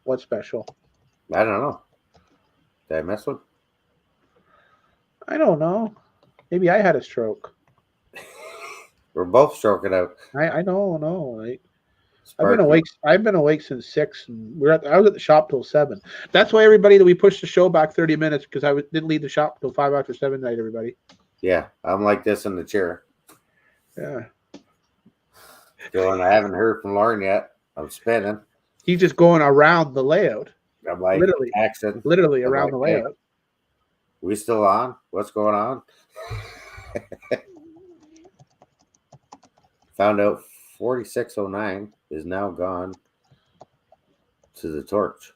What's special? I don't know. Did I miss one? I don't know. Maybe I had a stroke. We're both stroking out. I don't know. I've been awake since 6, and I was at the shop till 7. That's why everybody that we pushed the show back 30 minutes because didn't leave the shop till 5 after 7 tonight. Everybody. Yeah, I'm like this in the chair. Yeah. Going, I haven't heard from Lauren yet. I'm spinning. He's just going around the layout. I'm like, Literally. texting. Literally I'm around like, the hey, layout. we still on? What's going on? Found out 4609 is now gone to the torch.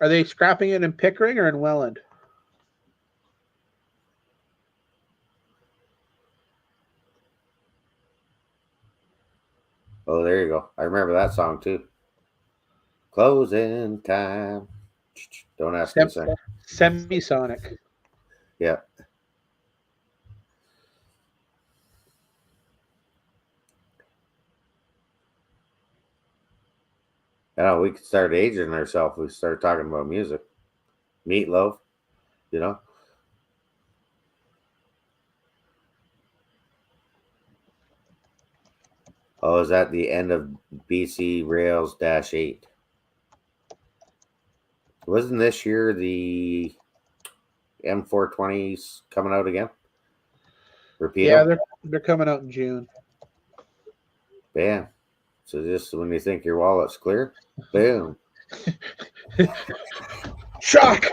Are they scrapping it in Pickering or in Welland? Oh, there you go. I remember that song too. Closing time. Don't ask me to sing. Semisonic. Yeah. I know we could start aging ourselves. We start talking about music. Meatloaf, you know. Oh, is that the end of BC Rails -8? Wasn't this year the M420s coming out again? Repeat Yeah, them? they're coming out in June. Bam. So just when you think your wallet's clear, boom. Shock!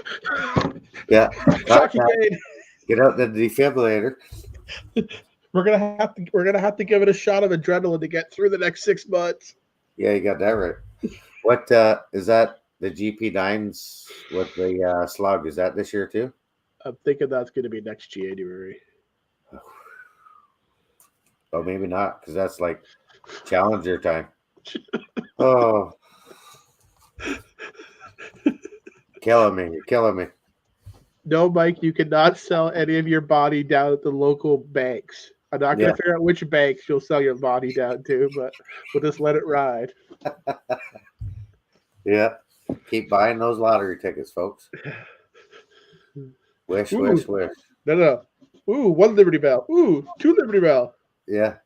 Yeah. Shock again. Get out the defibrillator. We're gonna have to give it a shot of adrenaline to get through the next 6 months. Yeah, you got that right. What is that? The GP9s with the slug? Is that this year too? I'm thinking that's gonna be next January. Oh, maybe not, because that's like Challenger time. Oh, killing me! You're killing me. No, Mike, you cannot sell any of your body down at the local banks. I'm not gonna Yeah. figure out which banks you'll sell your body down to, but we'll just let it ride. Yeah. Keep buying those lottery tickets, folks. Wish, Ooh, wish, wish. no. Ooh, 1 Liberty Bell. Ooh, 2 Liberty Bell. Yeah.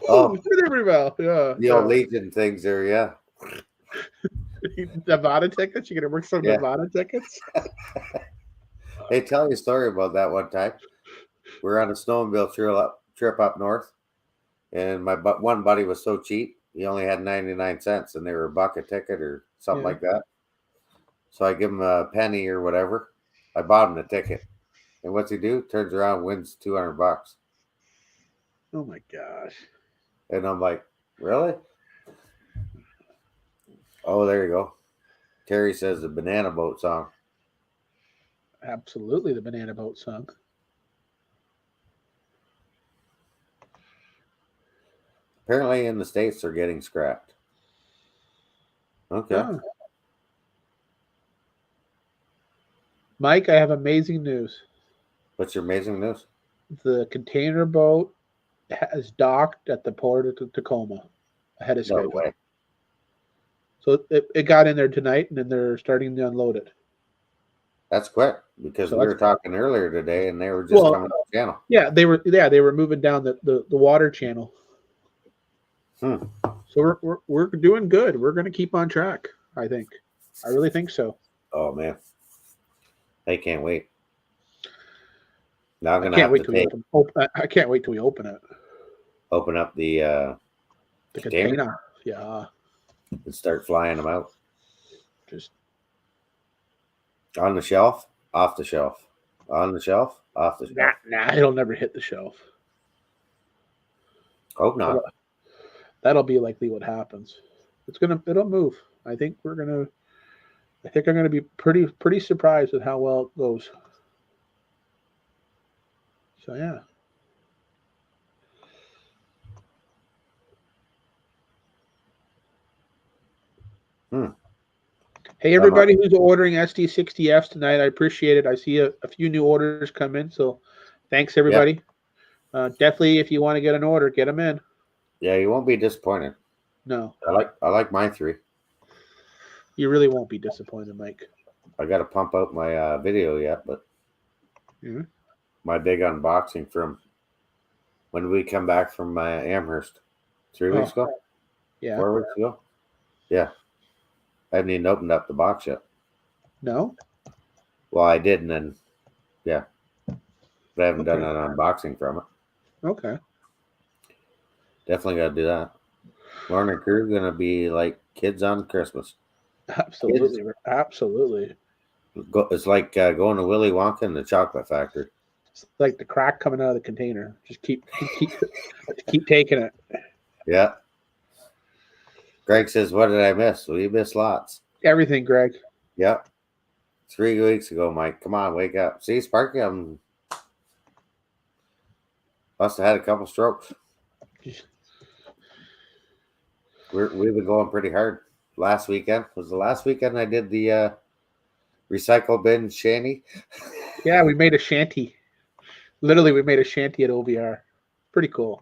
Ooh, Oh, 3 Liberty Bell. Yeah. the old Legion things there. Yeah. Nevada tickets? You gonna work some Yeah. Nevada tickets? Hey, tell you a story about that one time. We were on a snowmobile trip up north, and my one buddy was so cheap, he only had 99 cents, and they were $1 a ticket or something Yeah. like that. So I give him a penny or whatever. I bought him the ticket. And what's he do? Turns around, wins $200. Oh my gosh. And I'm like, really? Oh, there you go. Terry says the Banana Boat song. Absolutely, the banana boat song. Apparently in the States they're getting scrapped. Okay. Oh. Mike, I have amazing news. What's your amazing news? The container boat has docked at the port of Tacoma ahead of No schedule. way. So it got in there tonight, and then they're starting to unload it. That's quick because So we that's were talking earlier today and they were just coming up the channel. Yeah, they were moving down the water channel. Hmm. So we're doing good. We're going to keep on track. I think. I really think so. Oh man. I can't wait. Now I'm I gonna can't have wait to till I can't wait till we open it. open up the container. Yeah. and start flying them out. Just On the shelf, off the shelf. On the shelf, off the shelf. nah, it'll never hit the shelf. Hope not. That'll be likely what happens. It'll move. I think I'm gonna be pretty surprised with how well it goes. So yeah. Hey everybody who's ordering SD60Fs tonight, I appreciate it. I see a few new orders come in, so thanks everybody. Yep. Definitely, if you want to get an order, get them in. Yeah, you won't be disappointed. No, I like my 3. You really won't be disappointed, Mike. I got to pump out my video yet, but my big unboxing from when we come back from Amherst 3 weeks ago. Yeah, 4 weeks ago. Yeah, I haven't even opened up the box yet. No. Well, I did, and then but I haven't done an unboxing from it. Okay. Definitely got to do that. Lauren and crew gonna be like kids on Christmas. Kids, Absolutely, absolutely. it's like going to Willy Wonka and the Chocolate Factory. It's like the crack coming out of the container. Just keep taking it. Yeah. Greg says, "What did I miss?" Well, you missed lots. Everything, Greg. Yep. 3 weeks ago, Mike. Come on, wake up. See, Sparky, I must have had a couple strokes. We've been going pretty hard. Last weekend was the last weekend I did the recycle bin shanty. Yeah, we made a shanty. Literally, we made a shanty at OVR. Pretty cool.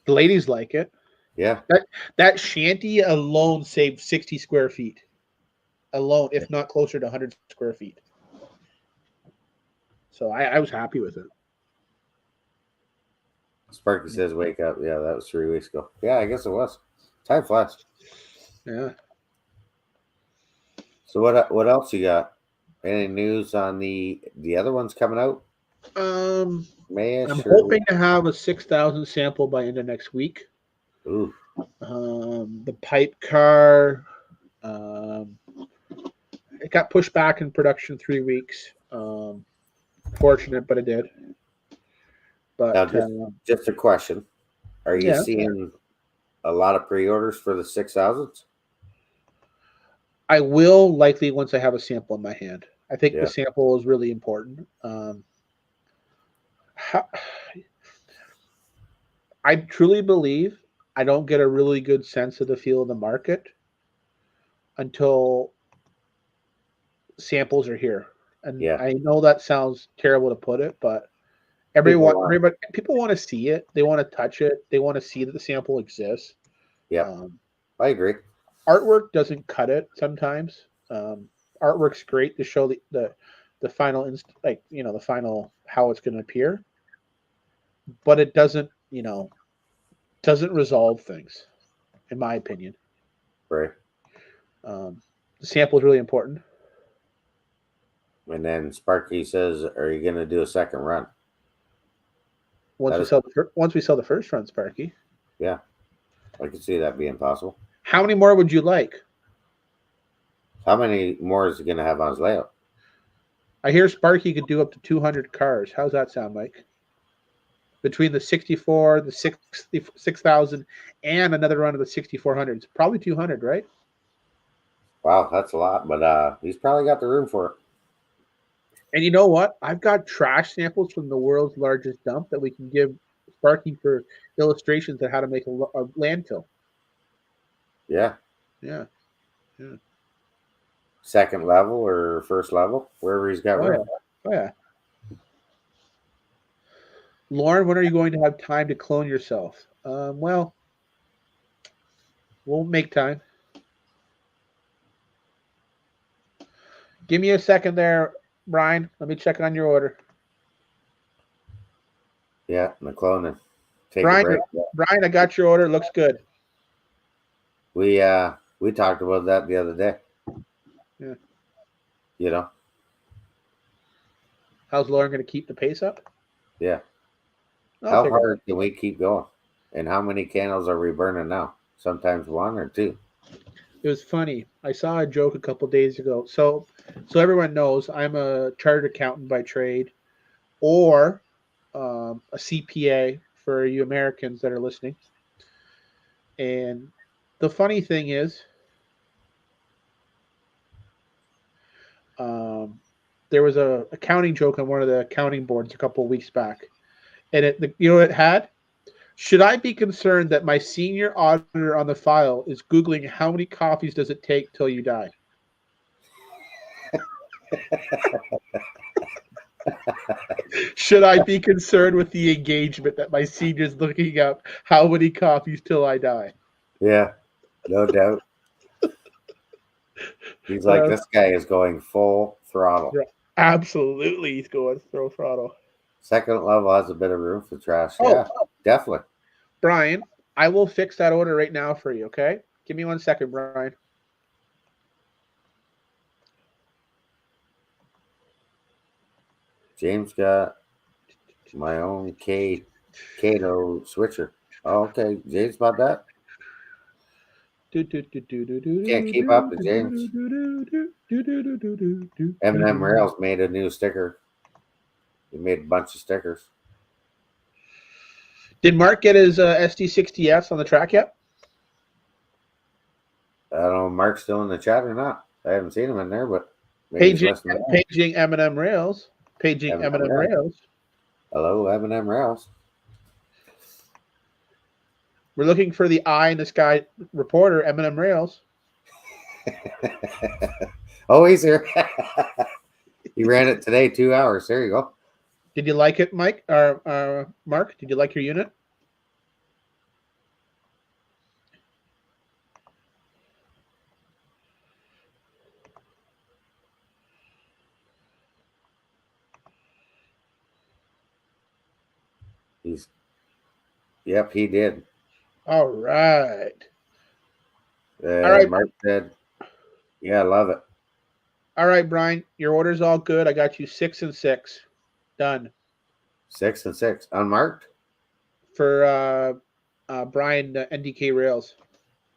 The ladies like it. Yeah. That shanty alone saved 60 square feet. Alone, if not closer to 100 square feet. So I was happy with it. Sparky says, "Wake up." Yeah, that was 3 weeks ago. Yeah, I guess it was. Time flies. Yeah. So what else you got? Any news on the other ones coming out? I'm Mayish or hoping to have a 6,000 sample by end of next week. ooh, The pipe car, it got pushed back in production 3 weeks. Fortunate, but it did. now But just a question: are you yeah, seeing a lot of pre-orders for the 6,000s? I will likely once I have a sample in my hand. I think the Yeah, sample is really important. I truly believe I don't get a really good sense of the feel of the market until samples are here. And yeah. I know that sounds terrible to put it, but People want. everybody, people want to see it. They want to touch it. They want to see that the sample exists. Yep, Um, I agree. Artwork doesn't cut it sometimes. Artwork's great to show the final the final how it's going to appear, but it doesn't resolve things, in my opinion. Right. The sample is really important. And then Sparky says, "Are you going to do a second run?" That is, Once we sell the first run, Sparky. yeah, I can see that being possible. How many more would you like? How many more is he going to have on his layout? I hear Sparky could do up to 200 cars. How's that sound, Mike? Between the 64, the 6,000, and another run of the 6,400s. Probably 200, right? Wow, that's a lot, but he's probably got the room for it. And you know what? I've got trash samples from the world's largest dump that we can give Sparky for illustrations of how to make a landfill. Yeah. Yeah. Yeah. Second level or first level, wherever he's got Oh, room. yeah. Oh, yeah. Lauren, when are you going to have time to clone yourself? Well, we'll make time. Give me a second there, Brian. Let me check on your order. Yeah, and the cloning. Take a Brian, break. Brian, I got your order. It looks good. We talked about that the other day. Yeah. You know? How's Lauren going to keep the pace up? Yeah. I'll How figure it hard out. can we keep going? And how many candles are we burning now? Sometimes one or two. It was funny. I saw a joke a couple days ago. So everyone knows I'm a chartered accountant by trade, or a CPA for you Americans that are listening. And the funny thing is, there was a accounting joke on one of the accounting boards a couple of weeks back, and you know what it had? Should I be concerned that my senior auditor on the file is Googling how many coffees does it take till you die? Should I be concerned with the engagement that my senior's looking up how many coffees till I die? Yeah, no doubt. He's like, Uh, this guy is going full throttle. Absolutely, he's going throw throttle. Second level has a bit of room for trash. Oh, Yeah, definitely. Brian, I will fix that order right now for you, okay? Give me 1 second, Brian. James got my own Kato switcher. Oh, okay. James bought that. Can't keep up with James. M&M Rails made a new sticker. He made a bunch of stickers. Did Mark get his SD60S on the track yet? I don't know if Mark's still in the chat or not. I haven't seen him in there, but maybe he's listening. Paging M&M Rails. Paging M&M Rails. Hello, M&M Rails. We're looking for the eye in the sky reporter, M&M Rails. Oh, he's here. He ran it today, 2 hours. There you go. Did you like it, Mike? Or Mark? Did you like your unit? Yep, he did. All right. All right. Mark said, yeah, I love it. All right, Brian, your order's all good. I got you 6 and 6. Done. 6 and 6. Unmarked? For Brian NDK Rails.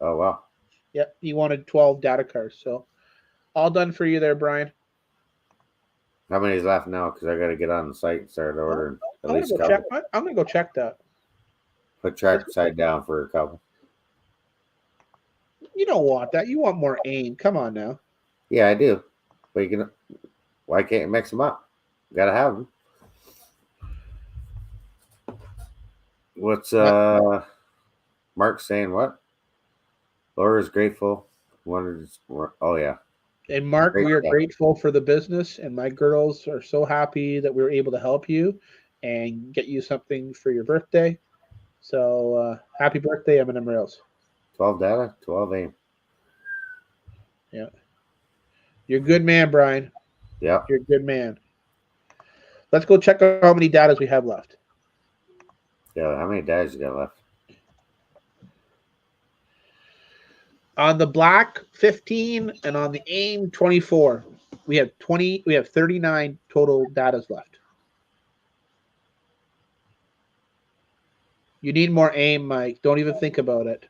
Oh, wow. Yep, he wanted 12 data cards. So all done for you there, Brian. How many's left now? Because I got to get on the site and start ordering I'm going to go check that. Put track side down for a couple. You don't want that. You want more aim. Come on now. Yeah, I do. But why can't you mix them up? Got to have them. What's Mark saying? What? Laura's grateful. Oh yeah. And Mark, we are grateful for the business, and my girls are so happy that we were able to help you and get you something for your birthday. So happy birthday, M&M Rails. 12 data, 12 aim. Yeah. You're a good man, Brian. Yeah. You're a good man. Let's go check out how many datas we have left. Yeah, how many datas you got left? On the black, 15, and on the aim, 24. We have 39 total datas left. You need more aim, Mike. Don't even think about it.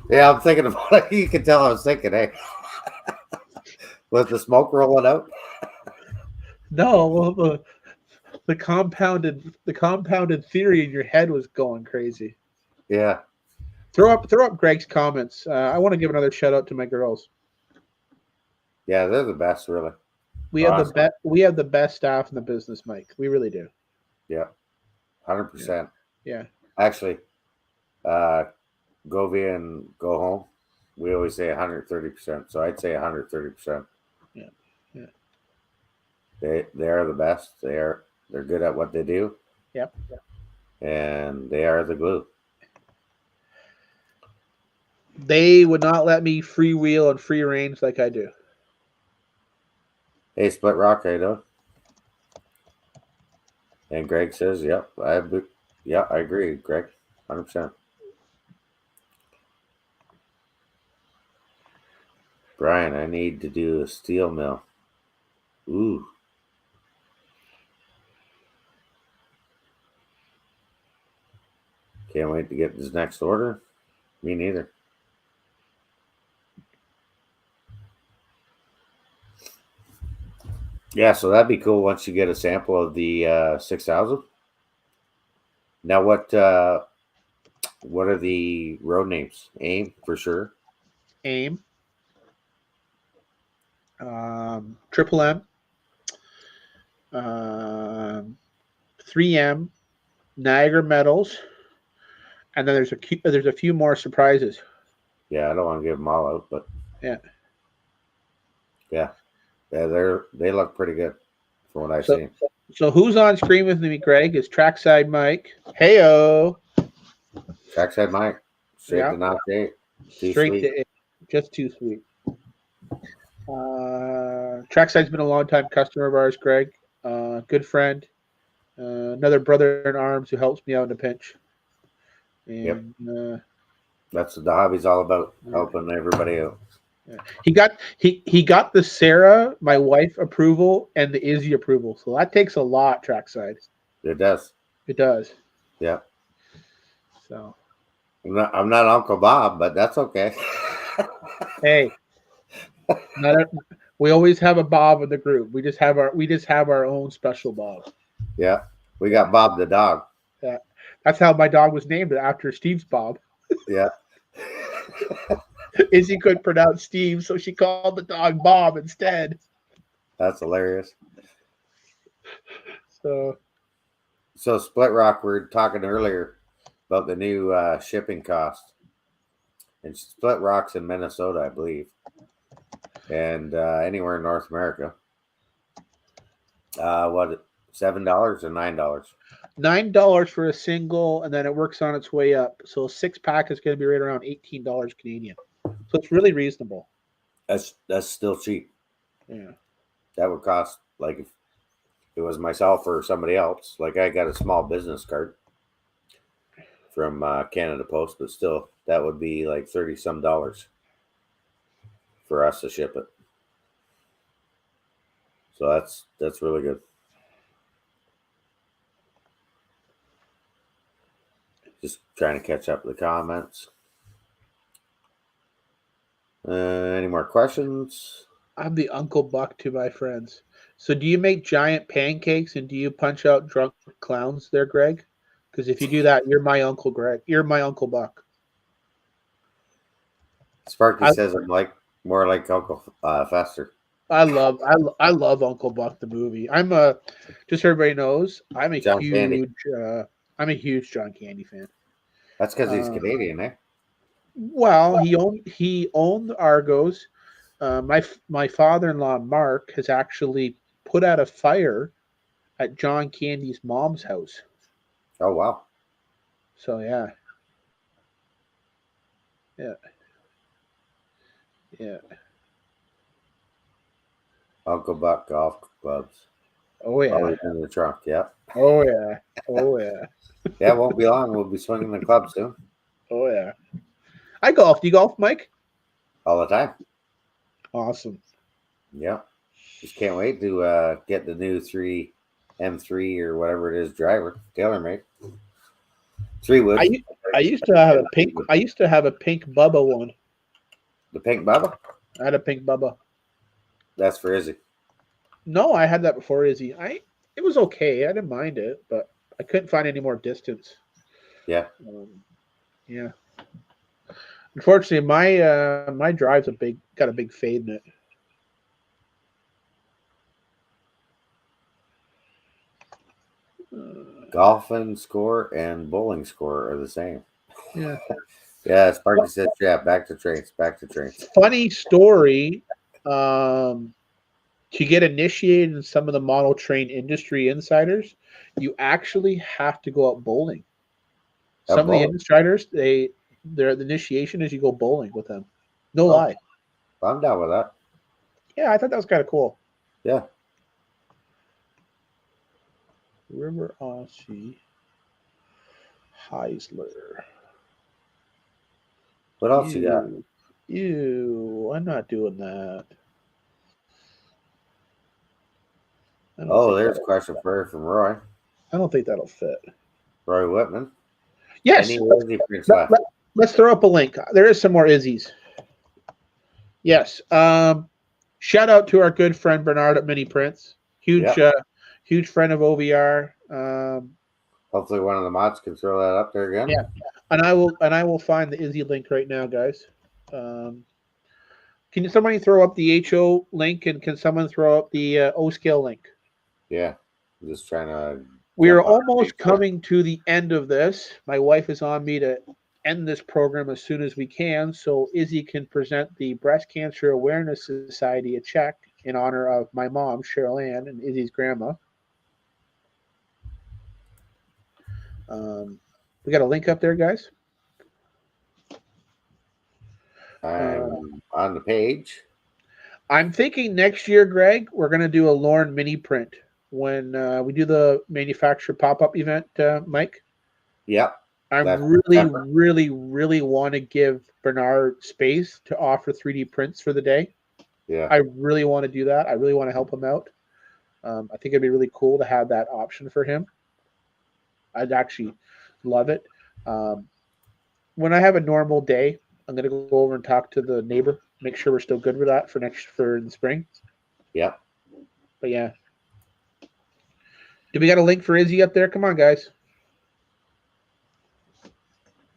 Yeah, I'm thinking about it. You can tell I was thinking, hey. Was the smoke rolling out? No, well, the compounded theory in your head was going crazy. Yeah. Throw up Greg's comments. I want to give another shout out to my girls. Yeah, they're the best, really. We have the best staff in the business, Mike. We really do. Yeah. 100%. Yeah. Actually, go via and go home. We always say 130%. So I'd say 130%. Yeah. Yeah. They are the best. They're good at what they do. Yep. And they are the glue. They would not let me freewheel and free range like I do. Hey, Split Rock, I know. And Greg says, yep, I agree, Greg. 100%. Brian, I need to do a steel mill. Ooh. Can't wait to get this next order. Me neither. Yeah, so that'd be cool once you get a sample of the 6000. Now, what are the road names? AIM for sure. AIM. Triple M. 3M. Niagara Metals. And then there's a few more surprises. Yeah, I don't want to give them all out, but yeah, they look pretty good from what I've seen. So who's on screen with me, Greg? Is Trackside Mike. Heyo. Trackside Mike. Straight to not eight. Straight to 8. Just too sweet. Trackside's been a long-time customer of ours, Greg. Good friend. Another brother in arms who helps me out in a pinch. And, that's what the hobby's all about, helping everybody out. He got the Sarah, my wife, approval and the Izzy approval. So that takes a lot, Trackside. It does. It does. Yeah. So I'm not Uncle Bob, but that's okay. hey, not a, we always have a Bob in the group. We just have our own special Bob. Yeah, we Yeah, got Bob the dog. yeah. That's how my dog was named after Steve's Bob. Yeah, Izzy couldn't pronounce Steve, so she called the dog Bob instead. that's hilarious. So So Split Rock, we were talking earlier about the new shipping cost, and Split Rock's in Minnesota, I believe, and anywhere in North America. What, $7 or $9? $9 for a single, and then it works on its way up. So a 6 pack is going to be right around $18 Canadian. So it's really reasonable. That's still cheap. Yeah. That would cost, like, if it was myself or somebody else. Like, I got a small business card from Canada Post, but still, that would be like 30 some dollars for us to ship it. So that's really good. Just trying to catch up with the comments. Any more questions? I'm the Uncle Buck to my friends. So do you make giant pancakes and do you punch out drunk clowns there, Greg? Because if you do that, you're my Uncle Greg. You're my Uncle Buck. Sparky I says I'm like more like Uncle Fester. I love Uncle Buck the movie. I'm a just so everybody knows, John Candy. I'm a huge John Candy fan. That's because he's Um, Canadian, eh? well, he owned Argos. My father-in-law Mark has actually put out a fire at John Candy's mom's house. Oh wow. So yeah, yeah. Uncle Buck golf clubs. Oh yeah, Always in the trunk. Yep. oh yeah, oh yeah, Yeah, it won't be long. We'll be swinging the club soon. oh yeah. I golf. Do you golf, Mike? All the time. Awesome. Yep. Just can't wait to get the new 3M3 or whatever it is driver. TaylorMade. 3 wood. I I used to have a pink. I used to have a pink Bubba one. The pink Bubba? I had a pink Bubba. That's for Izzy. No, I had that before Izzy. It was okay. I didn't mind it, but I couldn't find any more distance. Yeah. Yeah. Unfortunately, my drive's got a big fade in it. Golfing score and bowling score are the same. Yeah. Yeah, Sparky said, yeah, back to trains, back to trains. Funny story. To get initiated in some of the model train industry insiders, you actually have to go out bowling. Oh, Some of the bowling. insiders, the initiation is you go bowling with them. No Oh, lie. I'm down with that. Yeah, I thought that was kind of cool. Yeah. River Aussie Heisler. What else you got? Ew, I'm not doing that. Oh, there's a question for from Roy. I don't think that'll fit. Roy Whitman. Yes, Any Izzy prints left? let's throw up a link. There is some more Izzy's. Yes. Shout out to our good friend Bernard at Mini Prints. Huge, Yep. Huge friend of OVR. Hopefully one of the mods can throw that up there again. Yeah, and I will find the Izzy link right now, guys. Can somebody throw up the HO link, and can someone throw up the O scale link? Yeah. I'm just trying to. We are almost coming to the end of this. My wife is on me to end this program as soon as we can, so Izzy can present the Breast Cancer Awareness Society a check in honor of my mom, Cheryl Ann, and Izzy's grandma. We got a link up there, guys. I'm on the page. I'm thinking next year, Greg, we're going to do a Lauren mini print when we do the manufacturer pop-up event, Mike. Yep. I really want to give Bernard space to offer 3D prints for the day. Yeah. I really want to do that. I really want to help him out. I think it'd be really cool to have that option for him. I'd actually love it. when I have a normal day, I'm gonna go over and talk to the neighbor, make sure we're still good with that for the spring. Yep. But yeah, do we got a link for Izzy up there? Come on, guys.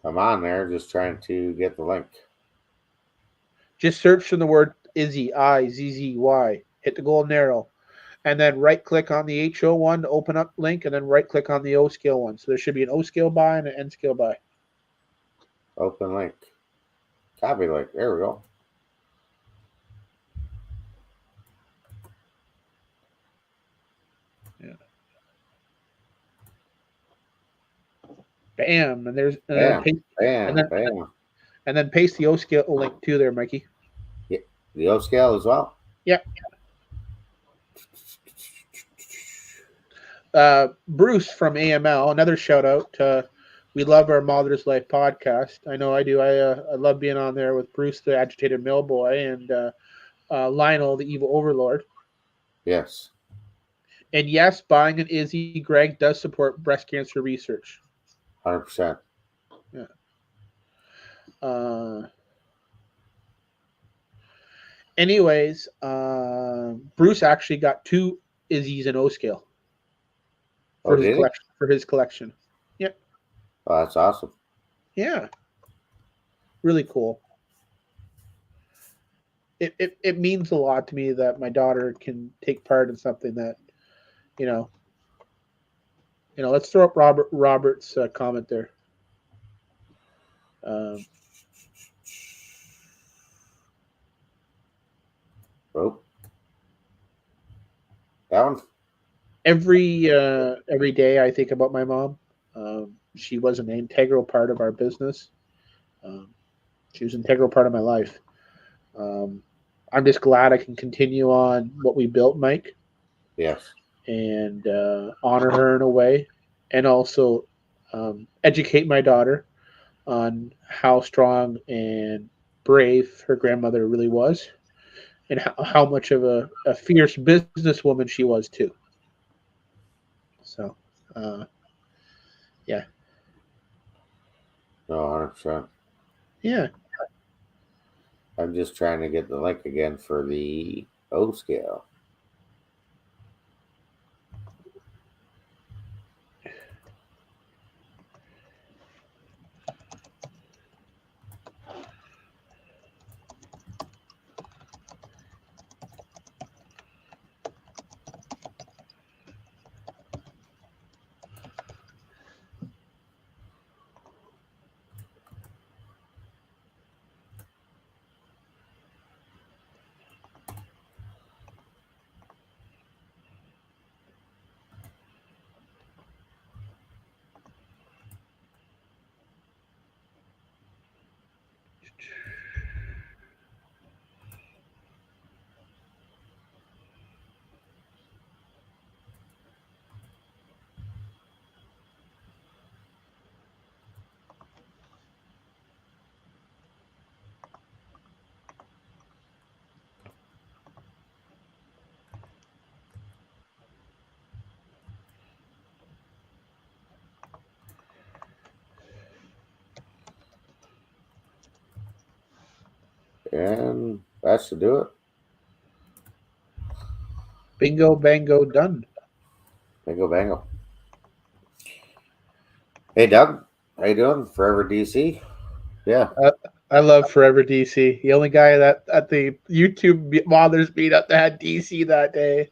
I'm on there just trying to get the link. Just search for the word Izzy, Izzy. Hit the golden arrow, and then right click on the HO one to open up link, and then right click on the O scale one. So there should be an O scale buy and an N scale buy. Open link. Copy link. There we go. Yeah. Bam, and there's Bam. and Bam. then Bam. and then paste the O scale link too there, Mikey. Yeah. The O scale as well. Yeah. Bruce from AML, another shout out. We love our Mother's Life podcast. I know I do. I love being on there with Bruce, the agitated mill boy, and Lionel, the evil overlord. Yes. And yes, buying an Izzy, Greg does support breast cancer research. 100%. Yeah. Anyways, Bruce actually got 2 Izzy's in O scale for Oh, his did he? collection. For his collection. Yeah. Oh, that's awesome. Yeah. Really cool. It means a lot to me that my daughter can take part in something that, you know. Let's throw up Robert's comment there. Oh. That one? Every day I think about my mom. She was an integral part of our business. She was an integral part of my life. I'm just glad I can continue on what we built, Mike. Yes. And honor her in a way, and also educate my daughter on how strong and brave her grandmother really was, and how much of a fierce businesswoman she was too. So, yeah. No, 100%. Yeah. I'm just trying to get the link again for the O scale. And that should do it. Bingo, bango, done. Bingo bango. Hey, Doug. How you doing? Forever DC? Yeah. I love Forever DC. The only guy that at the YouTube Mothers meetup that had DC that day.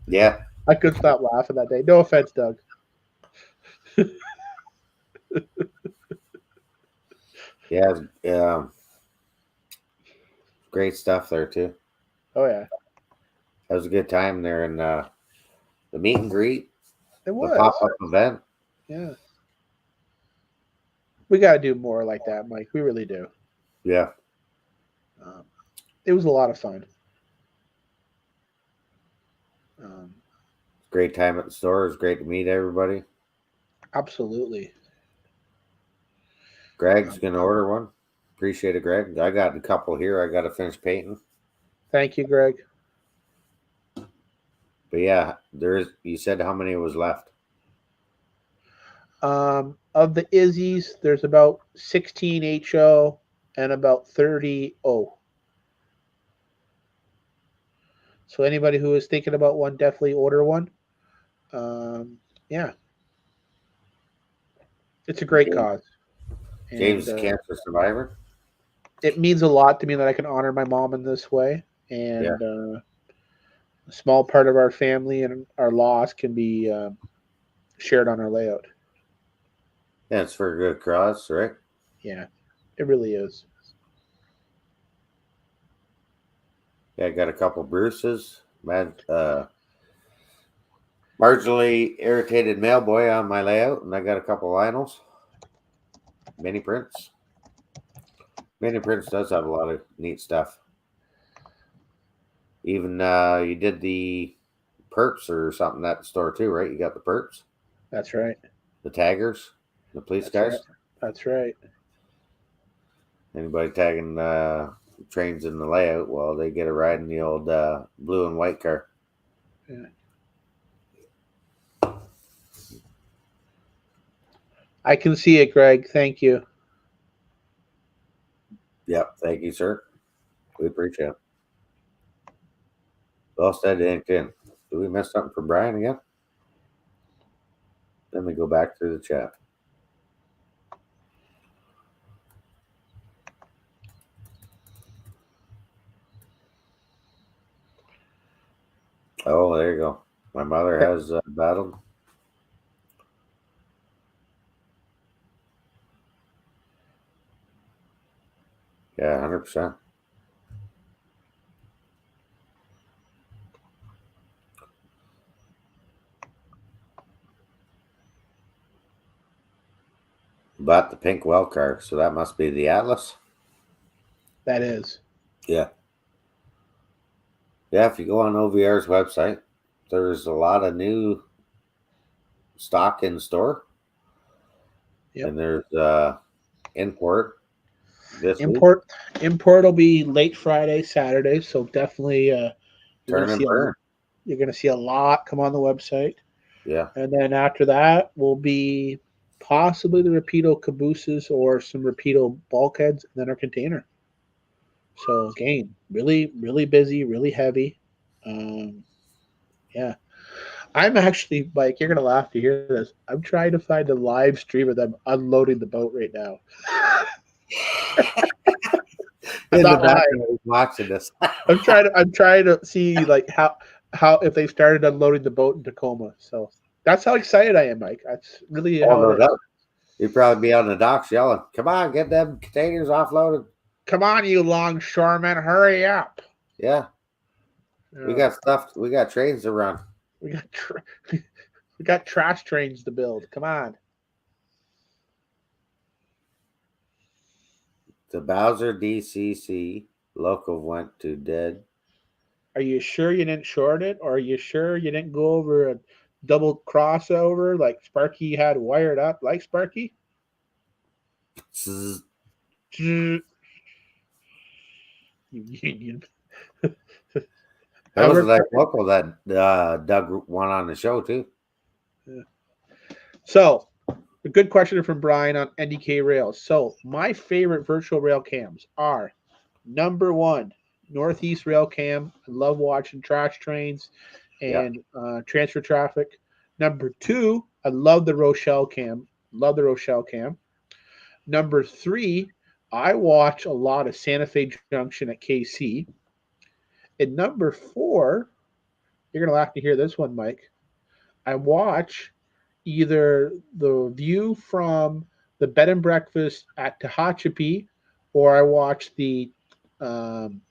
Yeah. I couldn't stop laughing that day. No offense, Doug. Yeah. Great stuff there, too. Oh yeah, That was a good time there. And the meet and greet, it the was. pop up event. Yeah, we got to do more like that, Mike. We really do. Yeah. It was a lot of fun. Great time at the store. It was great to meet everybody. Absolutely. Greg's going to order one. Appreciate it, Greg. I got a couple here. I got to finish painting. Thank you, Greg. But yeah, you said how many was left? Of the Izzies, there's about 16 HO and about 30 O. So anybody who is thinking about one, definitely order one. Yeah, it's a great James, cause, James and is a cancer survivor. it means a lot to me that I can honor my mom in this way. Yeah, And a small part of our family and our loss can be shared on our layout. yeah, it's for a good cause, right? Yeah, it really is. Yeah, I got a couple Bruces. Marginally irritated mailboy on my layout, and I got a couple Lionels. Mini prints. Mini prints does have a lot of neat stuff. Even you did the perps or something at the store too, right? You got the perps, That's right. the taggers, the police That's right. guys. That's right. Anybody tagging trains in the layout, well, they get a ride in the old blue and white car. Yeah. I can see it, Greg. Thank you. Yep, thank you, sir. We appreciate it. Lost that inked in. Do we miss something for Brian again? Let me go back through the chat. Oh, there you go. My mother has battled. Yeah, 100%. Bought the pink well car, so that must be the Atlas. That is. Yeah. Yeah, if you go on OVR's website, there's a lot of new stock in store, Yep. and there's import this week. Import import will be late Friday, Saturday, so definitely you're gonna Turn and see a burn. you're gonna see a lot come on the website. Yeah. And then after that will be possibly the Rapido cabooses or some Rapido bulkheads and then our container. So again, really, really busy, really heavy. Um, yeah. I'm actually like you're gonna laugh to hear this. I'm trying to find a live stream of them unloading the boat right now. I'm In the not lying. background, watching this. I'm trying to see like how if they started unloading the boat in Tacoma. So that's how excited I am, Mike. That's really Oh, how no it is. doubt. You'd probably be on the docks yelling, "Come on, get them containers offloaded." Come on, you longshoremen, hurry up. Yeah, we Yeah, got stuff. We got trains to run. we got we got trash trains to build. Come on. The Bowser DCC local went to dead. Are you sure you didn't short it? Or are you sure you didn't go over a double crossover like Sparky had wired up like Sparky? Zzz. You That was a Ever nice local that Doug won on the show too. So, a good question from Brian on NDK Rails. So, my favorite virtual rail cams are number one, Northeast Rail Cam. I love watching trash trains Yeah. and transfer traffic. Number two, I love the Rochelle Cam. Love the Rochelle Cam. Number three, I watch a lot of Santa Fe Junction at KC. And number four, you're going to laugh to hear this one, Mike. I watch either the view from the bed and breakfast at Tehachapi, or I watch um,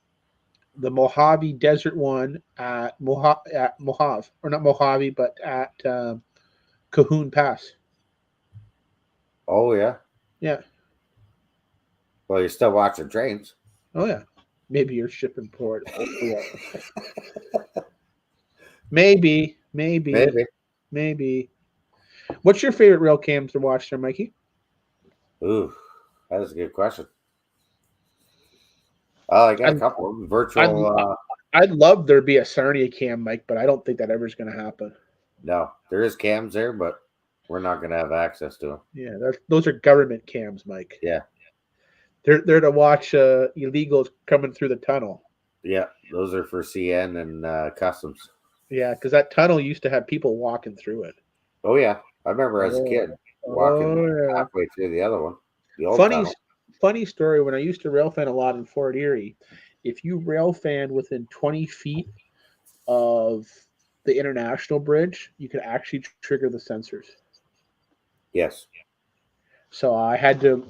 the Mojave Desert one at Mojave, or not Mojave, but at Cahoon Pass. Oh yeah. Yeah. Well, you're still watching trains. Oh yeah. Maybe you're shipping port. Hopefully, maybe, maybe, Maybe. maybe. What's your favorite rail cams to watch there, Mikey? Ooh, that is a good question. Oh, I got I a couple of them. I'd Virtual. I'd love there be a Sarnia cam, Mike, but I don't think that ever is going to happen. No, there is cams there, but we're not going to have access to them. Yeah, those are government cams, Mike. Yeah. They're to watch illegals coming through the tunnel. Yeah. Those are for CN and customs. Yeah, because that tunnel used to have people walking through it. Oh, yeah. I remember as a Oh, kid walking oh yeah. halfway through the other one, the old Funny, tunnel. funny story. When I used to rail fan a lot in Fort Erie, if you rail fan within 20 feet of the international bridge, you could actually trigger the sensors. Yes. So I had to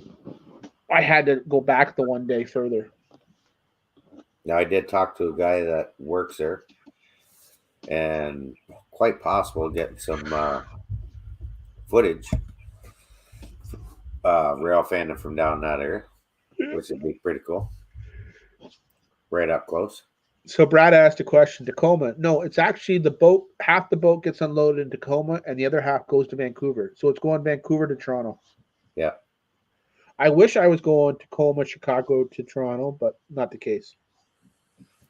go back the one day further. Now, I did talk to a guy that works there, and quite possible get some footage, rail fandom from down that area, which would be pretty cool. Right up close. So Brad asked a question. Tacoma. No, it's actually the boat. Half the boat gets unloaded in Tacoma, and the other half goes to Vancouver. So it's going Vancouver to Toronto. Yeah. I wish I was going Tacoma, Chicago to Toronto, but not the case.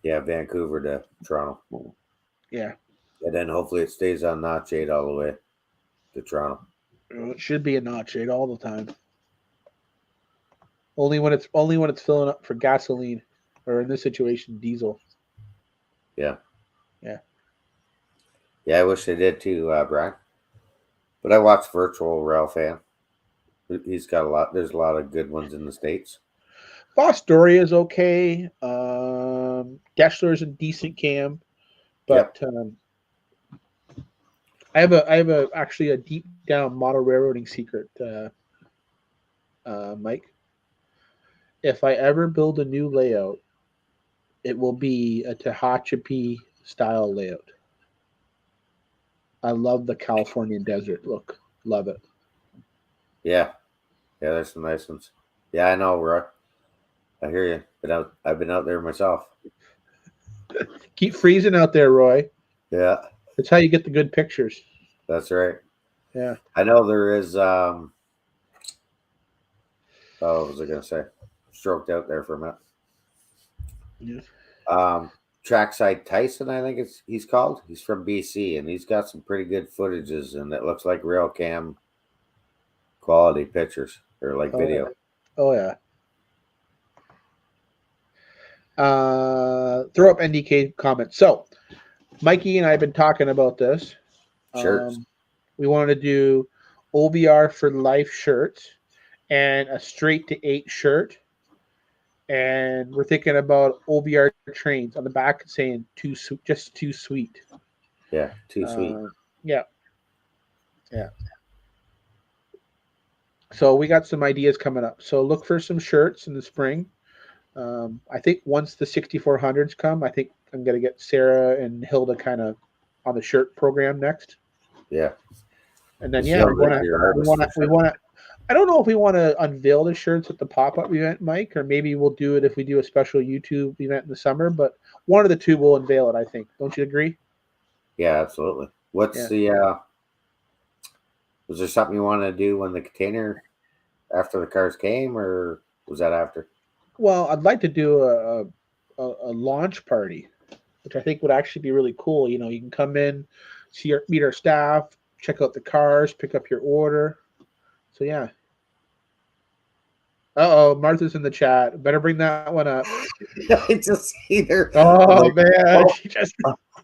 Yeah, Vancouver to Toronto. Yeah. And then hopefully it stays on Notch 8 all the way to Toronto. It should be a notch rate all the time. Only when it's filling up for gasoline, or in this situation, diesel. Yeah. Yeah. Yeah, I wish they did too, Brian. But I watch Virtual Rail Fan. He's got a lot. There's a lot of good ones in the States. Fostoria is okay. Deshler's a decent cam, but I have a actually a deep down model railroading secret, Mike. If I ever build a new layout, it will be a Tehachapi style layout. I love the California desert look. Love it. Yeah. Yeah, there's some nice ones. Yeah, I know, Roy. I hear you. I've been out there myself. Keep freezing out there, Roy. Yeah, That's how you get the good pictures. that's right. Yeah. I know there is what was I gonna say? Stroked out there for a minute. Yeah. Trackside Tyson, I think he's called. He's from BC, and he's got some pretty good footages, and it looks like real cam quality pictures or like video. Oh yeah. Throw up NDK comments. So, Mikey and I have been talking about this. Shirts. We wanted to do OVR for life shirts and a straight to 8 shirt. And we're thinking about OVR trains on the back saying just too sweet. Yeah, too sweet. Yeah. Yeah. So we got some ideas coming up. So look for some shirts in the spring. I think once the 6400s come, I think I'm going to get Sarah and Hilda kind of on the shirt program next. Yeah. And then, we want to, I don't know if we want to unveil the shirts at the pop-up event, Mike, or maybe we'll do it if we do a special YouTube event in the summer, but one of the two will unveil it, I think. Don't you agree? Yeah, absolutely. What's the, was there something you wanted to do when the container after the cars came, or was that after? Well, I'd like to do a launch party, which I think would actually be really cool. You know, you can come in, meet our staff, check out the cars, pick up your order. So yeah. Martha's in the chat. Better bring that one up. I just see her. Oh man, she just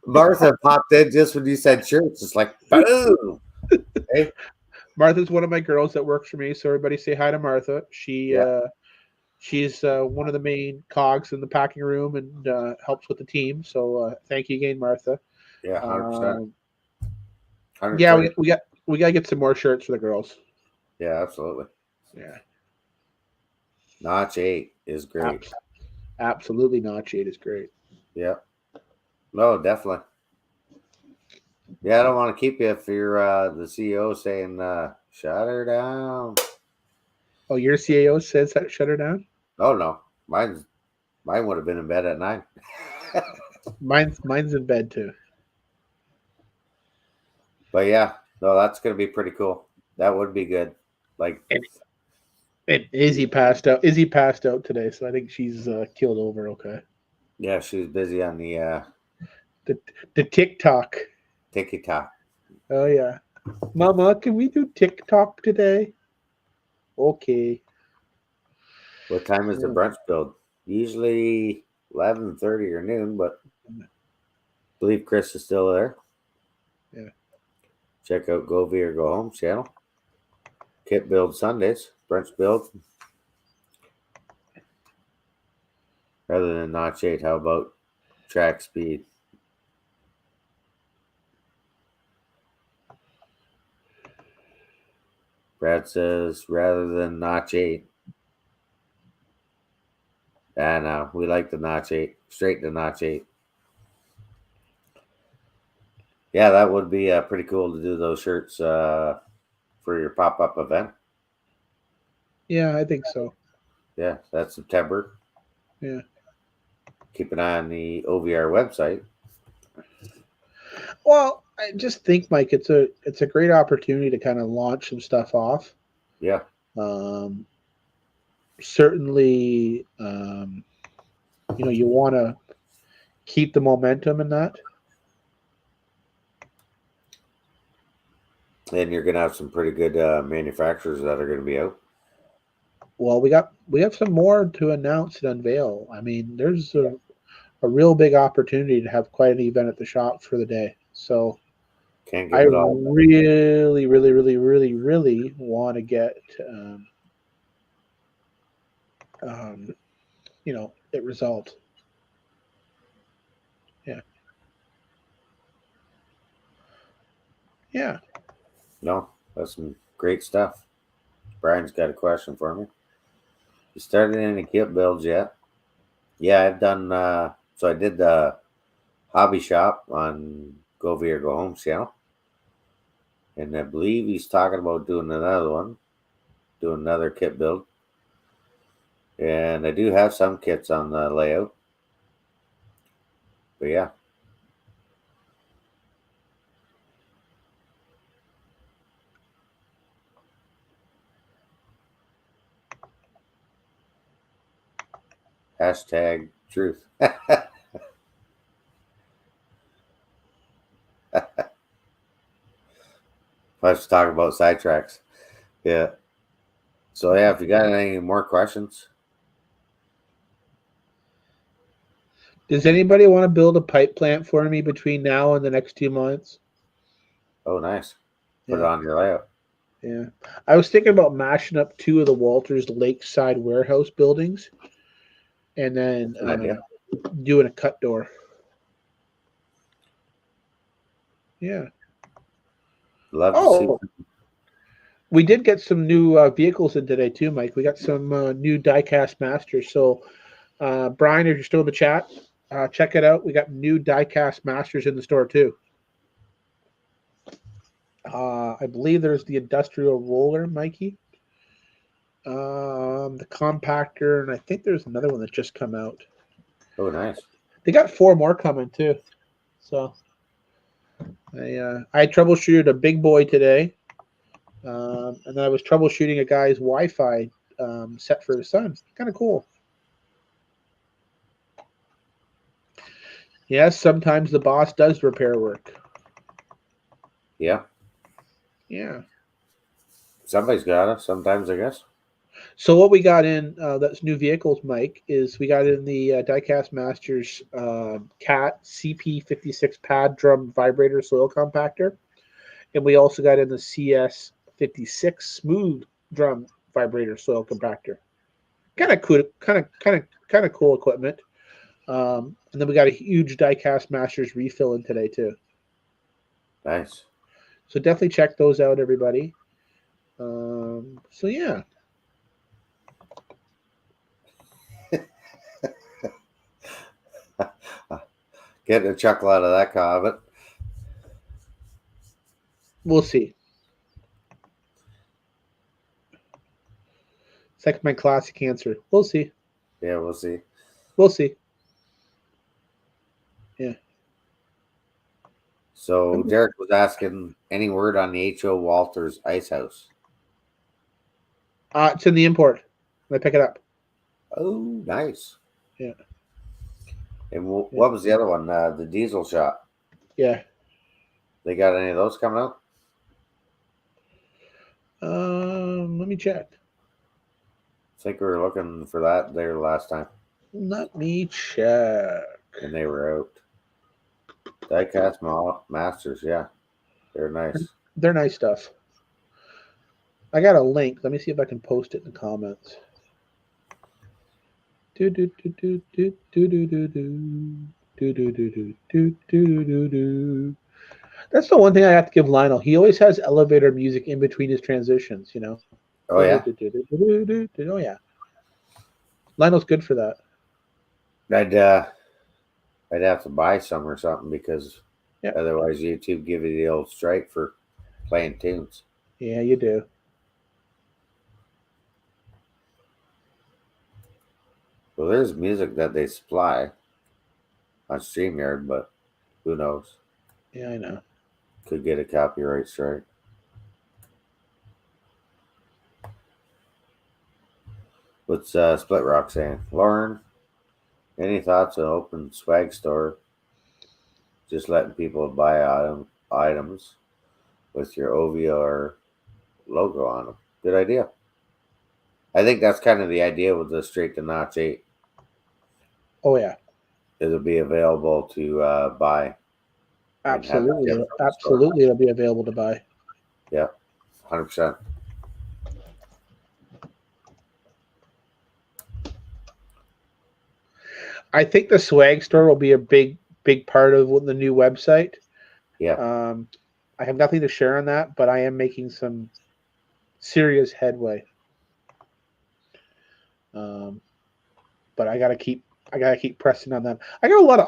Martha popped in just when you said shirts. It's like boom. Hey. Martha's one of my girls that works for me, so everybody say hi to Martha. She's one of the main cogs in the packing room and helps with the team. So thank you again, Martha. Yeah, 100%. Yeah, we got to get some more shirts for the girls. Yeah, absolutely. Yeah. Notch 8 is great. Absolutely, Notch 8 is great. Yeah. No, definitely. Yeah, I don't want to keep you if you're the CEO saying shut her down. Oh, your CAO says shut her down? Oh no. Mine would have been in bed at 9. Mine's in bed too. But yeah, no, that's gonna be pretty cool. That would be good. Like and Izzy passed out. Izzy passed out today, so I think she's killed over okay. Yeah, she was busy on the TikTok. TikTok. Oh yeah. Mama, can we do TikTok today? Okay. What time is the Yeah. brunch build? Usually 11:30 or noon, but I believe Chris is still there. Yeah. Check out Go V or Go Home channel. Kit build Sundays, brunch build. Rather than notch 8, how about track speed? Brad says rather than notch 8. Ah, no, we like the notch 8. Straight to notch 8. Yeah, that would be pretty cool to do those shirts for your pop up event. Yeah, I think so. Yeah, that's September. Yeah. Keep an eye on the OVR website. Well, I just think, Mike, it's a great opportunity to kind of launch some stuff off. Yeah, Um, certainly, you want to keep the momentum in that. and you're going to have some pretty good manufacturers that are going to be out. Well, we have some more to announce and unveil. I mean, there's a real big opportunity to have quite an event at the shop for the day. So Can't I give it all. really, really, really, really, really want to get um, it resolved. Yeah, yeah. No, that's some great stuff. Brian's got a question for me. You started any kit builds yet? Yeah, I've done. So I did the hobby shop on Go V or Go Home channel, and I believe he's talking about doing another one, doing another kit build. And I do have some kits on the layout, but yeah, hashtag truth. Let's talk about sidetracks. Yeah. So yeah, if you got any more questions, Does anybody want to build a pipe plant for me between now and the next 2 months? oh nice, put it Yeah, on your layout. yeah. I was thinking about mashing up two of the Walters Lakeside warehouse buildings and then That's an idea. doing a cut door. Yeah. Love to see. Oh, we did get some new vehicles in today too, Mike. We got some new diecast masters. So, Brian, if you're still in the chat, check it out. We got new diecast masters in the store too. I believe there's the industrial roller, Mikey, the compactor, and I think there's another one that just come out. Oh nice. They got four more coming too. So I troubleshooted a big boy today, and then I was troubleshooting a guy's Wi-Fi set for his son. Kind of cool. Yes, sometimes the boss does repair work. Yeah, Yeah. somebody's got it. Sometimes I guess. So what we got in that's new vehicles, Mike, is we got in the Diecast Masters Cat CP56 pad drum vibrator soil compactor, and we also got in the CS56 smooth drum vibrator soil compactor. Kind of cool, kind of cool equipment. And then we got a huge Diecast Masters refill in today too. Nice. So definitely check those out, everybody. So yeah. Getting a chuckle out of that comment. We'll see. It's like my classic answer. We'll see. Yeah, we'll see. We'll see. Yeah. So Derek was asking any word on the H.O. Walters Ice House. It's in the import. I pick it up. Oh, nice. Yeah. And Yeah. what was the other one? The diesel shop. Yeah. They got any of those coming out? me check. I think we were looking for that there last time, Let me check. and they were out. Diecast Masters, yeah, they're nice. They're nice stuff. I got a link. Let me see if I can post it in the comments. Do do do do do do do do do do do do do do do do. That's the one thing I have to give Lionel. He always has elevator music in between his transitions. You know. Oh yeah, Oh yeah. Lionel's good for that. I'd I'd have to buy some or something because Yeah. otherwise YouTube give you the old strike for playing tunes. Yeah, you do. Well, there's music that they supply on StreamYard, but who knows? Yeah, I know. Could get a copyright strike. What's Split Rock saying? Lauren, any thoughts on open swag store? Just letting people buy items with your OVR logo on them. Good idea. I think that's kind of the idea with the Straight to Notch 8. Oh yeah. It'll be available to buy and have it Absolutely. shipped from the store. Absolutely, it'll be available to buy. Yeah, 100%. I think the swag store will be a big part of the new website. Yeah. I have nothing to share on that, but I am making some serious headway. But I gotta keep pressing on that. I got a lot of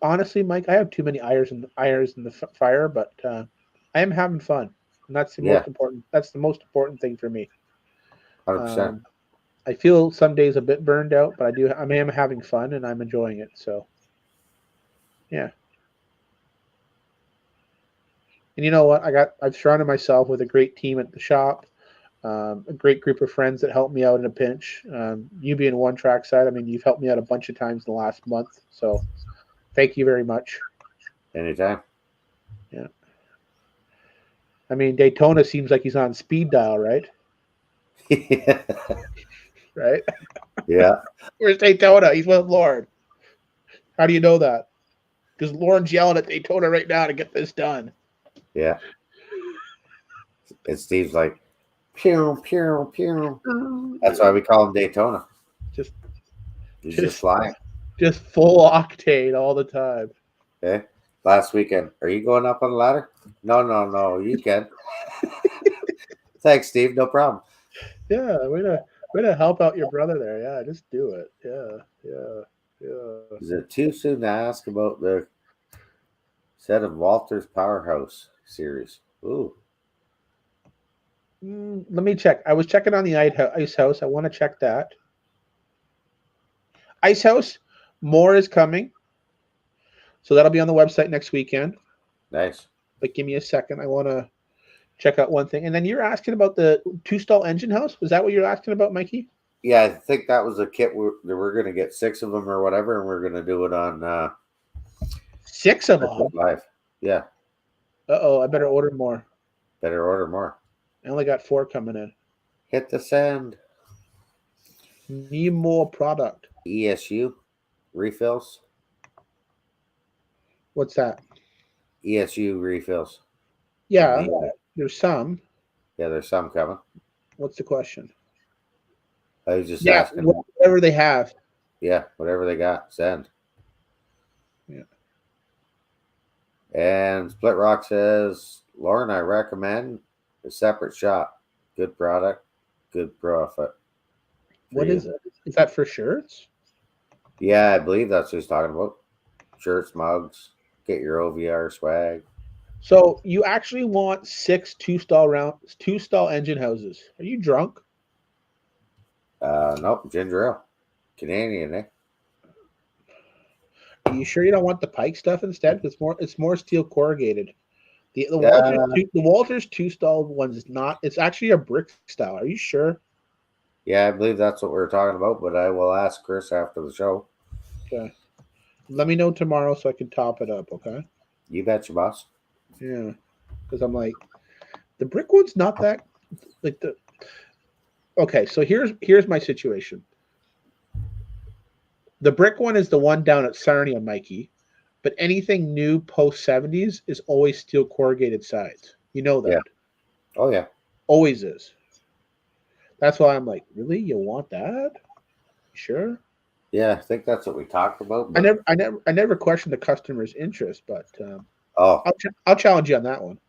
honestly, Mike. I have too many irons in the fire, but I am having fun, and that's the Yeah. most important. That's the most important thing for me. 100%. I feel some days a bit burned out, but I am having fun and I'm enjoying it. So, yeah. And you know what? I've surrounded myself with a great team at the shop, a great group of friends that help me out in a pinch. You being one track side, I mean, you've helped me out a bunch of times in the last month. So, thank you very much. Anytime. Yeah. I mean, Daytona seems like he's on speed dial, right? Yeah. Right? Yeah. Where's Daytona? He's with Lauren. How do you know that? Because Lauren's yelling at Daytona right now to get this done. Yeah. And Steve's like, pew, pew, pew. That's why we call him Daytona. Just He's just flying. Just full octane all the time. Okay. Last weekend, are you going up on the ladder? No, you can. Thanks, Steve. No problem. Yeah, way to help out your brother there. Yeah, just do it. Yeah. Is it too soon to ask about the set of Walter's Powerhouse series? Ooh. Let me check. I was checking on the Ice House. I want to check that. Ice House, more is coming. So that'll be on the website next weekend. Nice. But give me a second. I want to check out one thing. And then you're asking about the two-stall engine house. Was that what you're asking about, Mikey? Yeah, I think that was a kit. We're going to get 6 of them or whatever, and we're going to do it on 6 of them? live. Yeah. Uh-oh, I better order more. Better order more. I only got 4 coming in. Hit the send. Need more product. ESU refills. What's that? ESU refills. Yeah, there's some. Yeah, there's some coming. What's the question? I was just asking. Whatever they have. Yeah, whatever they got, send. Yeah. And Split Rock says, Lauren, I recommend a separate shop. Good product, good profit. What is it? Is that for shirts? Yeah, I believe that's what he's talking about. Shirts, mugs, get your OVR swag. So you actually want 6 two-stall engine houses. Are you drunk? Nope, ginger ale. Canadian, eh? Are you sure you don't want the Pike stuff instead? It's more steel corrugated. The Walters two-stall ones is not. It's actually a brick style. Are you sure? Yeah, I believe that's what we were talking about, but I will ask Chris after the show. Okay. Let me know tomorrow so I can top it up, okay? You betcha, boss. Yeah. Because I'm like, the brick one's not that like Okay, so here's my situation. The brick one is the one down at Sarnia, Mikey. But anything new post 70s is always steel corrugated sides. You know Yeah. that. Oh yeah. Always is. That's why I'm like, really? You want that? Sure. Yeah, I think that's what we talked about. I But never, I never, I never questioned the customer's interest, but oh, I'll challenge you on that one.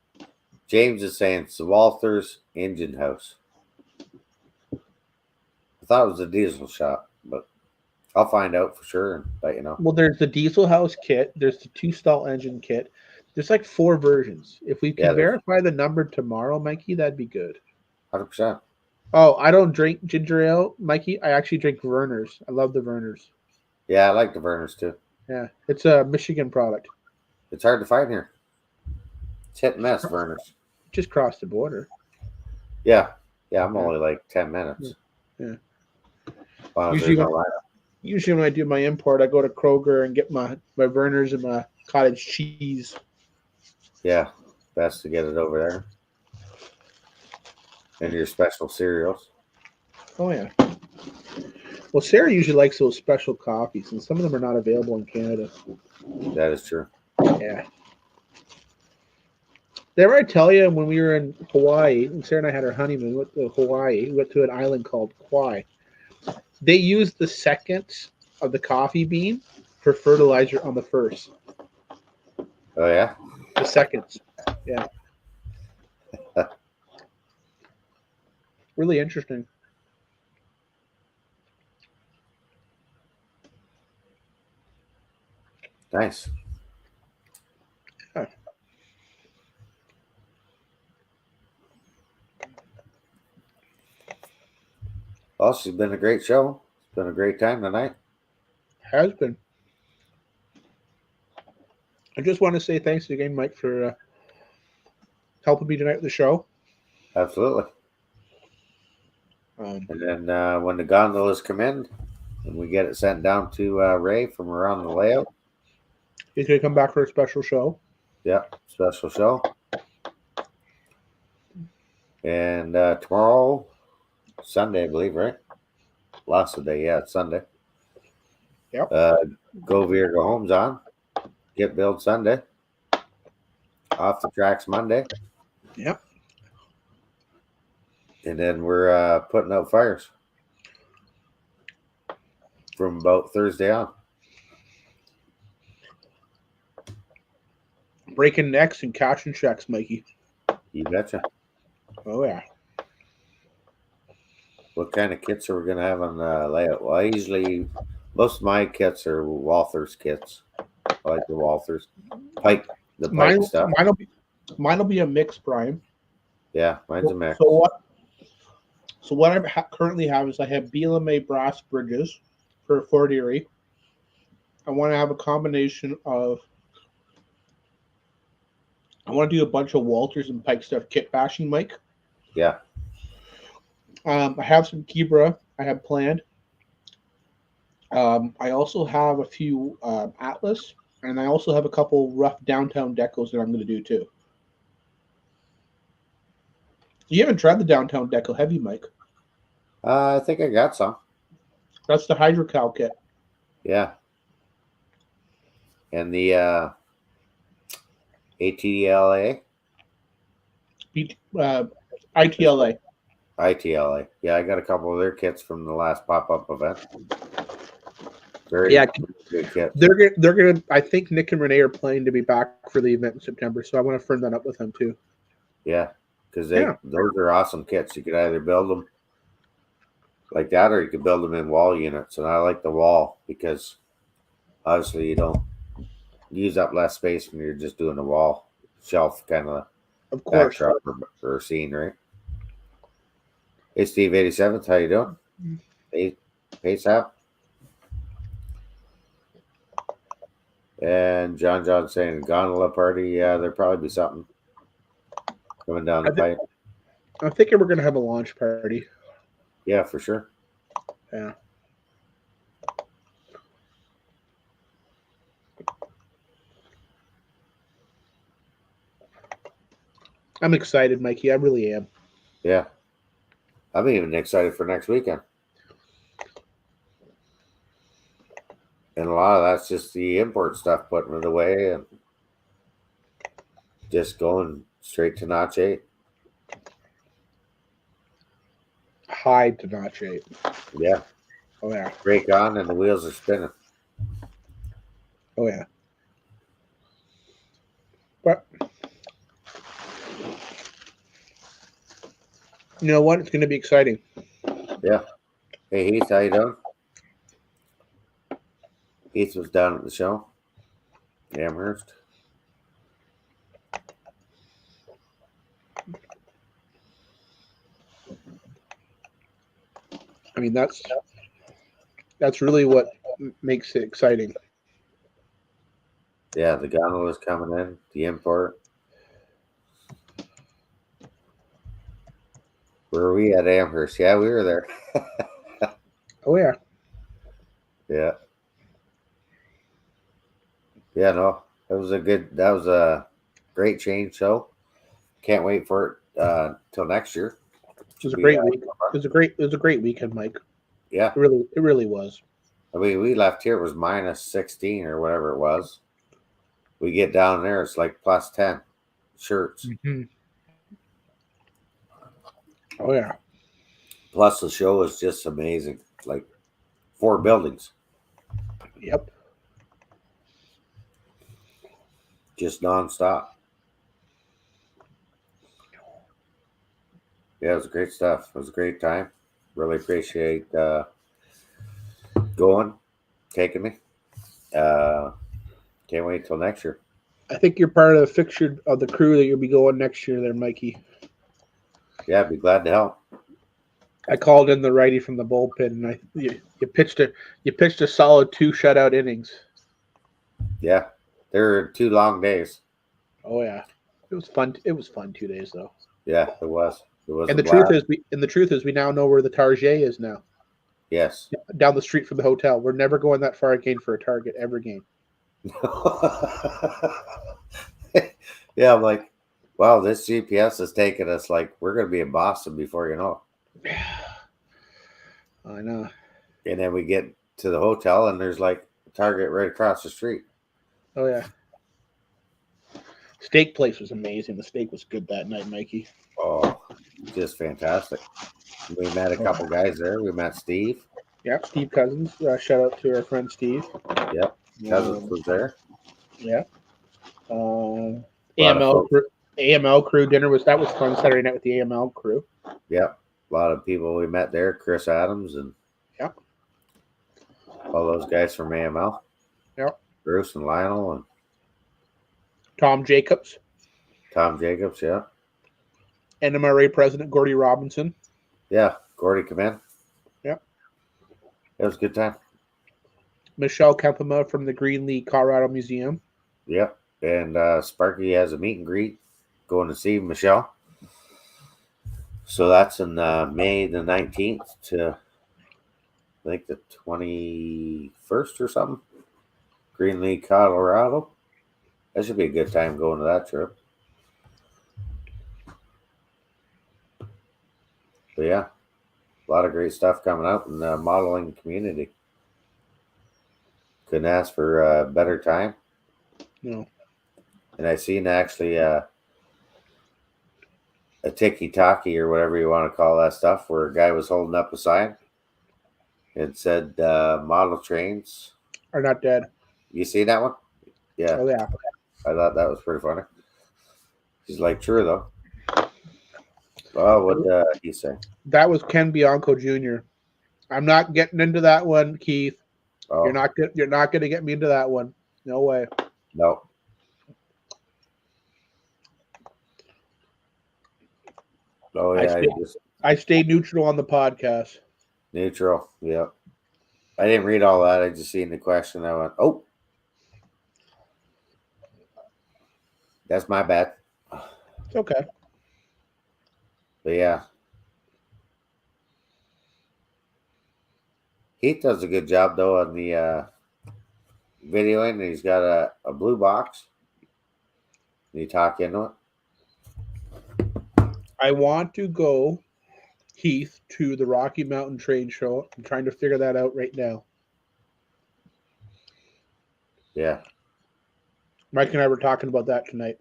James is saying it's the Walters Engine House. I thought it was a diesel shop, but I'll find out for sure and let you know. Well, there's the diesel house kit. There's the two stall engine kit. There's like four versions. If we Yeah, can there's verify the number tomorrow, Mikey, that'd be good. 100%. Oh, I don't drink ginger ale, Mikey. I actually drink Verner's. I love the Verner's. Yeah, I like the Verners too. Yeah, it's a Michigan product. It's hard to find here. It's hit and miss, Verners. Just crossed the border. Yeah, yeah, I'm Yeah, only like 10 minutes. yeah. As long as Usually there's no when lineup. usually when I do my import, I go to Kroger and get my Verner's and my cottage cheese. Yeah, best to get it over there. And your special cereals. Oh yeah. Well, Sarah usually likes those special coffees, and some of them are not available in Canada. That is true. Yeah. Did I ever tell you when we were in Hawaii, and Sarah and I had our honeymoon, we went to Hawaii, we went to an island called Kauai. They used the seconds of the coffee bean for fertilizer on the first. Oh, yeah? The seconds. Yeah. Really interesting. Nice. Yeah. Well, it's been a great show. It's been a great time tonight. Has been. I just want to say thanks again, Mike, for helping me tonight with the show. Absolutely. Um, And then when the gondolas come in and we get it sent down to Ray from around the layout, he's going to come back for a special show. yeah, special show. And tomorrow, Sunday, I believe, right? Last of the day, yeah, it's Sunday. Yep. Go Veer, go home's on. Get Build Sunday. Off the tracks Monday. Yep. And then we're putting out fires from about Thursday on. Breaking necks and catching checks, Mikey. You betcha. Oh, yeah. What kind of kits are we going to have on the layout? Well, most of my kits are Walther's kits. I like the Walther's. The Pike stuff. Mine will be a mix, Brian. Yeah, mine's a mix. So what I currently have is I have BLMA brass bridges for a Ford Erie. I want to have a combination of. I want to do a bunch of Walters and Pike stuff kit bashing, Mike. Yeah. I have some Kibra I have planned. I also have a few Atlas, and I also have a couple rough downtown decos that I'm going to do too. You haven't tried the downtown deco, have you, Mike? I think I got some. That's the Hydrocal kit. Yeah. And the ATLA? ITLA. ITLA. Yeah, I got a couple of their kits from the last pop-up event. Very good kit. They're gonna. I think Nick and Renee are planning to be back for the event in September, so I want to firm that up with them too. Yeah, because those are awesome kits. You could either build them like that, or you could build them in wall units. And I like the wall because obviously you don't use up less space when you're just doing a wall shelf kind of backdrop or scene, right? Hey, Steve 87th, how you doing? Hey, Sap. And John saying gondola party. Yeah, there'll probably be something coming down the pipe. I'm thinking we're gonna have a launch party. Yeah, for sure. Yeah. I'm excited, Mikey. I really am. Yeah. I'm even excited for next weekend. And a lot of that's just the import stuff putting it away and just going straight to Notch 8. High to notch 8. Yeah. Oh yeah. Brake on and the wheels are spinning. Oh yeah. But you know what? It's going to be exciting. Yeah. Hey Heath, how you doing? Heath was down at the show. Amherst. I mean, that's really what makes it exciting. Yeah, the Gondola's coming in, the import. Where were we at Amherst? Yeah, we were there. Oh yeah. Yeah. Yeah, no. That was a great change show. Can't wait for it till next year. It was Should a be great week. It was a great weekend, Mike. yeah. It really was. I mean, we left here, it was minus 16 or whatever it was. We get down there, it's like plus 10 shirts. Mm-hmm. Oh yeah. Plus, the show is just amazing. Like 4 buildings, Yep. just nonstop. Yeah, it was great stuff. It was a great time. Really appreciate going, taking me. Uh, can't wait till next year. I think you're part of the fixture of the crew that you'll be going next year, there, Mikey. Yeah, I'd be glad to help. I called in the righty from the bullpen, and you pitched a solid 2 shutout innings. Yeah, there were 2 long days. Oh yeah, it was fun. It was fun 2 days though. Yeah, it was. It was And a the truth blast. is, we now know where the Target is now, Yes. down the street from the hotel. We're never going that far again for a Target ever again. Yeah, I'm like, wow, this GPS is taking us like we're going to be in Boston before you know I know. it. And then we get to the hotel and there's like a Target right across the street. Oh yeah. Steak place was amazing. The steak was good that night, Mikey. Oh, just fantastic. We met a couple guys there. We met Steve. Yeah, Steve Cousins. Shout out to our friend Steve. Yep. Cousins was there. Yeah. A lot of folks. AML crew dinner was fun Saturday night with the AML crew. Yep. A lot of people we met there. Chris Adams and Yeah. all those guys from AML. Yeah. Bruce and Lionel and Tom Jacobs. Tom Jacobs. Yeah. NMRA President Gordy Robinson. Yeah. Gordy come in. Yeah. It was a good time. Michelle Kempema from the Green League Colorado Museum. Yep. And Sparky has a meet and greet going to see Michelle. So that's in May the 19th to I think the 21st or something. Green League, Colorado. That should be a good time going to that trip. But yeah, a lot of great stuff coming out in the modeling community. Couldn't ask for a better time. No. And I seen actually a tiki-taki or whatever you want to call that stuff where a guy was holding up a sign and said model trains Are not dead. You see that one? Yeah. Oh yeah. I thought that was pretty funny. He's like, true though. Oh, what did he say? That was Ken Bianco Jr. I'm not getting into that one, Keith. Oh, You're not going to get me into that one. No way. no. Oh yeah, I stayed neutral on the podcast. Neutral. Yep. I didn't read all that. I just seen the question. I went, oh, that's my bad. It's okay. But yeah, Heath does a good job though on the videoing. He's got a blue box. You talk into it. I want to go Heath to the Rocky Mountain Trade Show. I'm trying to figure that out right now. Yeah. Mike and I were talking about that tonight.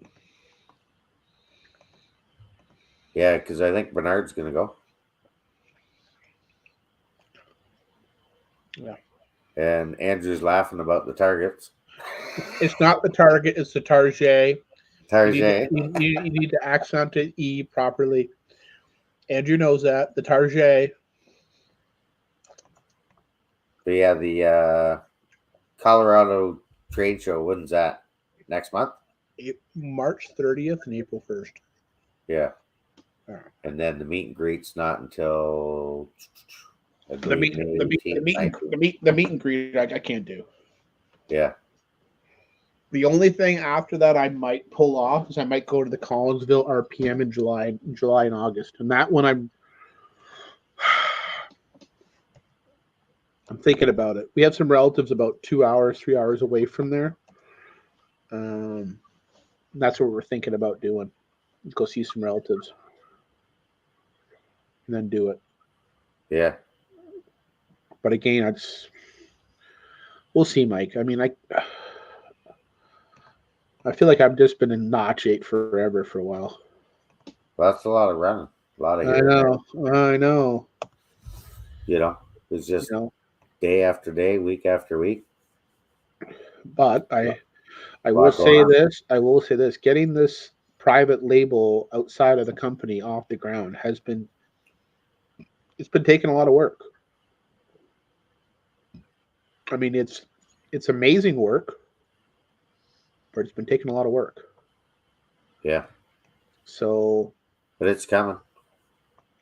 Yeah, because I think Bernard's going to go. Yeah. And Andrew's laughing about the targets. It's not the Target, it's the Target. Target. You need to accent the E properly. Andrew knows that. The Target. But yeah, the Colorado trade show, when's that? Next month? March 30th and April 1st. Yeah. Yeah. And then the meet and greet's not until I The believe May 18th. meet and greet I can't do. Yeah. The only thing after that I might pull off is I might go to the Collinsville RPM in July and August. And that one I'm thinking about it. We have some relatives about 3 hours away from there. That's what we're thinking about doing. Let's go see some relatives. And then do it. Yeah. But again, we'll see, Mike. I mean, I feel like I've just been in notch 8 forever for a while. Well, that's a lot of running. A lot of I here and know. there. I know. It's just day after day, week after week. But I will Lot going say on. this. I will say this. Getting this private label outside of the company off the ground it's been taking a lot of work. I mean, it's amazing work, but it's been taking a lot of work. Yeah. So But it's coming.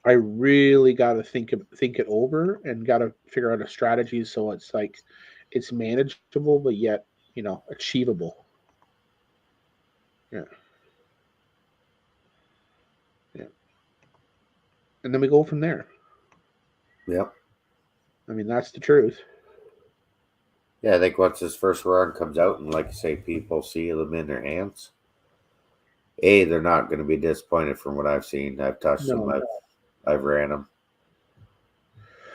I really got to think it over and got to figure out a strategy so it's like it's manageable but yet achievable. Yeah. Yeah. And then we go from there. Yep. I mean, that's the truth. Yeah, I think once this first run comes out and, like you say, people see them in their hands, they're not going to be disappointed from what I've seen. I've touched them. I've ran them.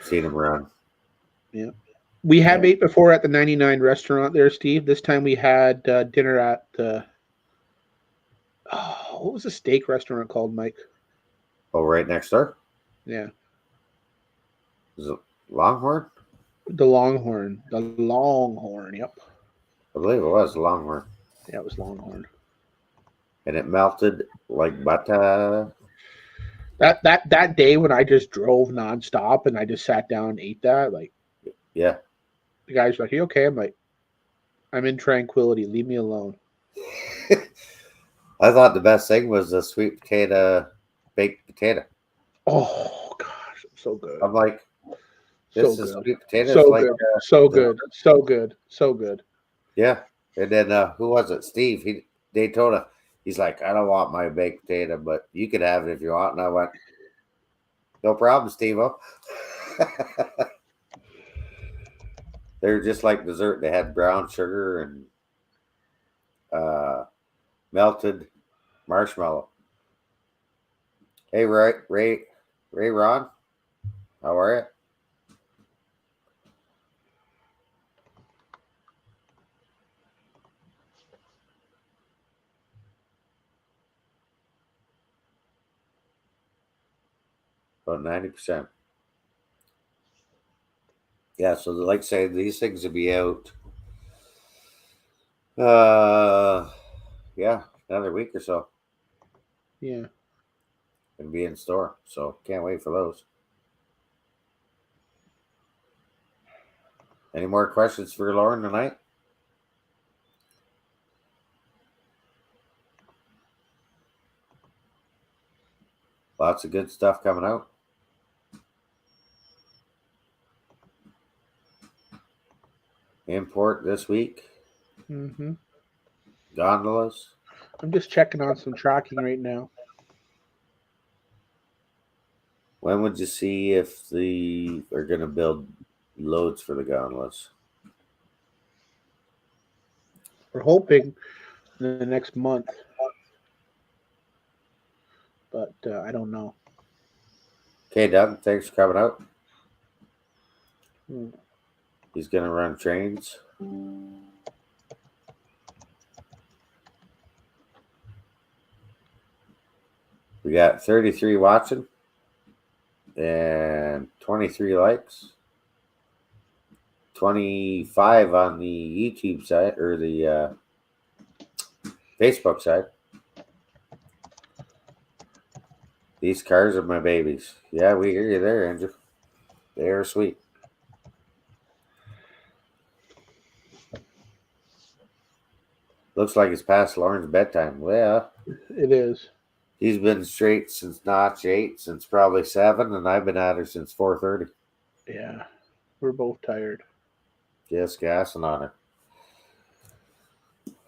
Seen them run. Yeah. We have ate before at the 99 restaurant there, Steve. This time we had dinner at what was the steak restaurant called, Mike? Oh, right next door? Yeah. Is it Longhorn? The Longhorn. The Longhorn, yep. I believe it was Longhorn. Yeah, it was Longhorn. And it melted like butter. That day when I just drove nonstop and I just sat down and ate that, like, Yeah. the guy's like, "Are you okay?" I'm like, "I'm in tranquility. Leave me alone." I thought the best thing was the sweet potato, baked potato. Oh gosh, so good. I'm like, this is sweet potatoes. So like good. So good. So good. So good. Yeah. And then who was it? Steve. Daytona. He's like, I don't want my baked potato, but you could have it if you want. And I went, no problem, Steve-O. They were just like dessert. They had brown sugar and melted marshmallow. Hey, Ray, Ron, how are you? About 90%. Yeah, so like I say, these things will be out. Yeah, another week or so. Yeah. And be in store. So can't wait for those. Any more questions for Lauren tonight? Lots of good stuff coming out. Import this week. Mm-hmm. Gondolas. I'm just checking on some tracking right now. When would you see if they're going to build loads for the gondolas? We're hoping in the next month, but I don't know. Okay, Doug, thanks for coming out. Hmm. He's going to run trains. We got 33 watching and 23 likes. 25 on the YouTube side or the Facebook side. These cars are my babies. Yeah, we hear you there, Andrew. They are sweet. Looks like it's past Lauren's bedtime. Well, It is. he's been straight since notch 8, since probably 7, and I've been at her since 4:30. Yeah, we're both tired. Just gassing on her.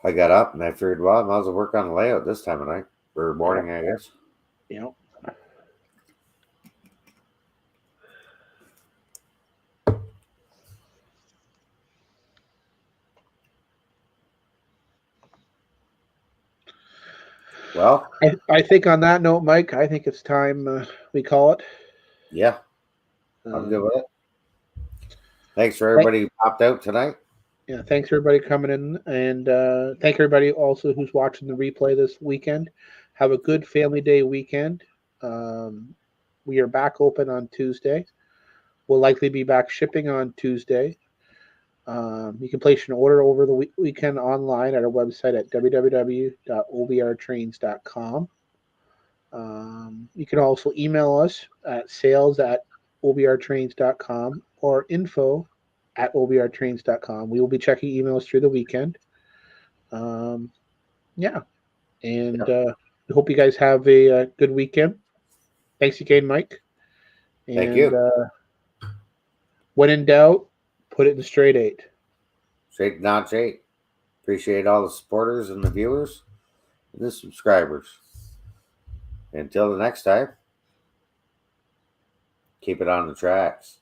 I got up and I figured, well, I might as well work on the layout this time of night. Or morning, I guess. Yep. Well, I think on that note, Mike, I think it's time we call it. yeah, I'm good Um, with it. Thanks for thank- everybody who popped out tonight. yeah, thanks everybody coming in, and thank everybody also who's watching the replay this weekend. Have a good Family Day weekend. We are back open on Tuesday. We'll likely be back shipping on Tuesday. You can place an order over the weekend online at our website at www.obrtrains.com. You can also email us at sales@obrtrains.com or info@obrtrains.com. We will be checking emails through the weekend. Yeah, and we hope you guys have a good weekend. Thanks again, Mike. Thank And you. when in doubt, put it in straight 8. Straight notch 8. Appreciate all the supporters and the viewers and the subscribers. Until the next time, keep it on the tracks.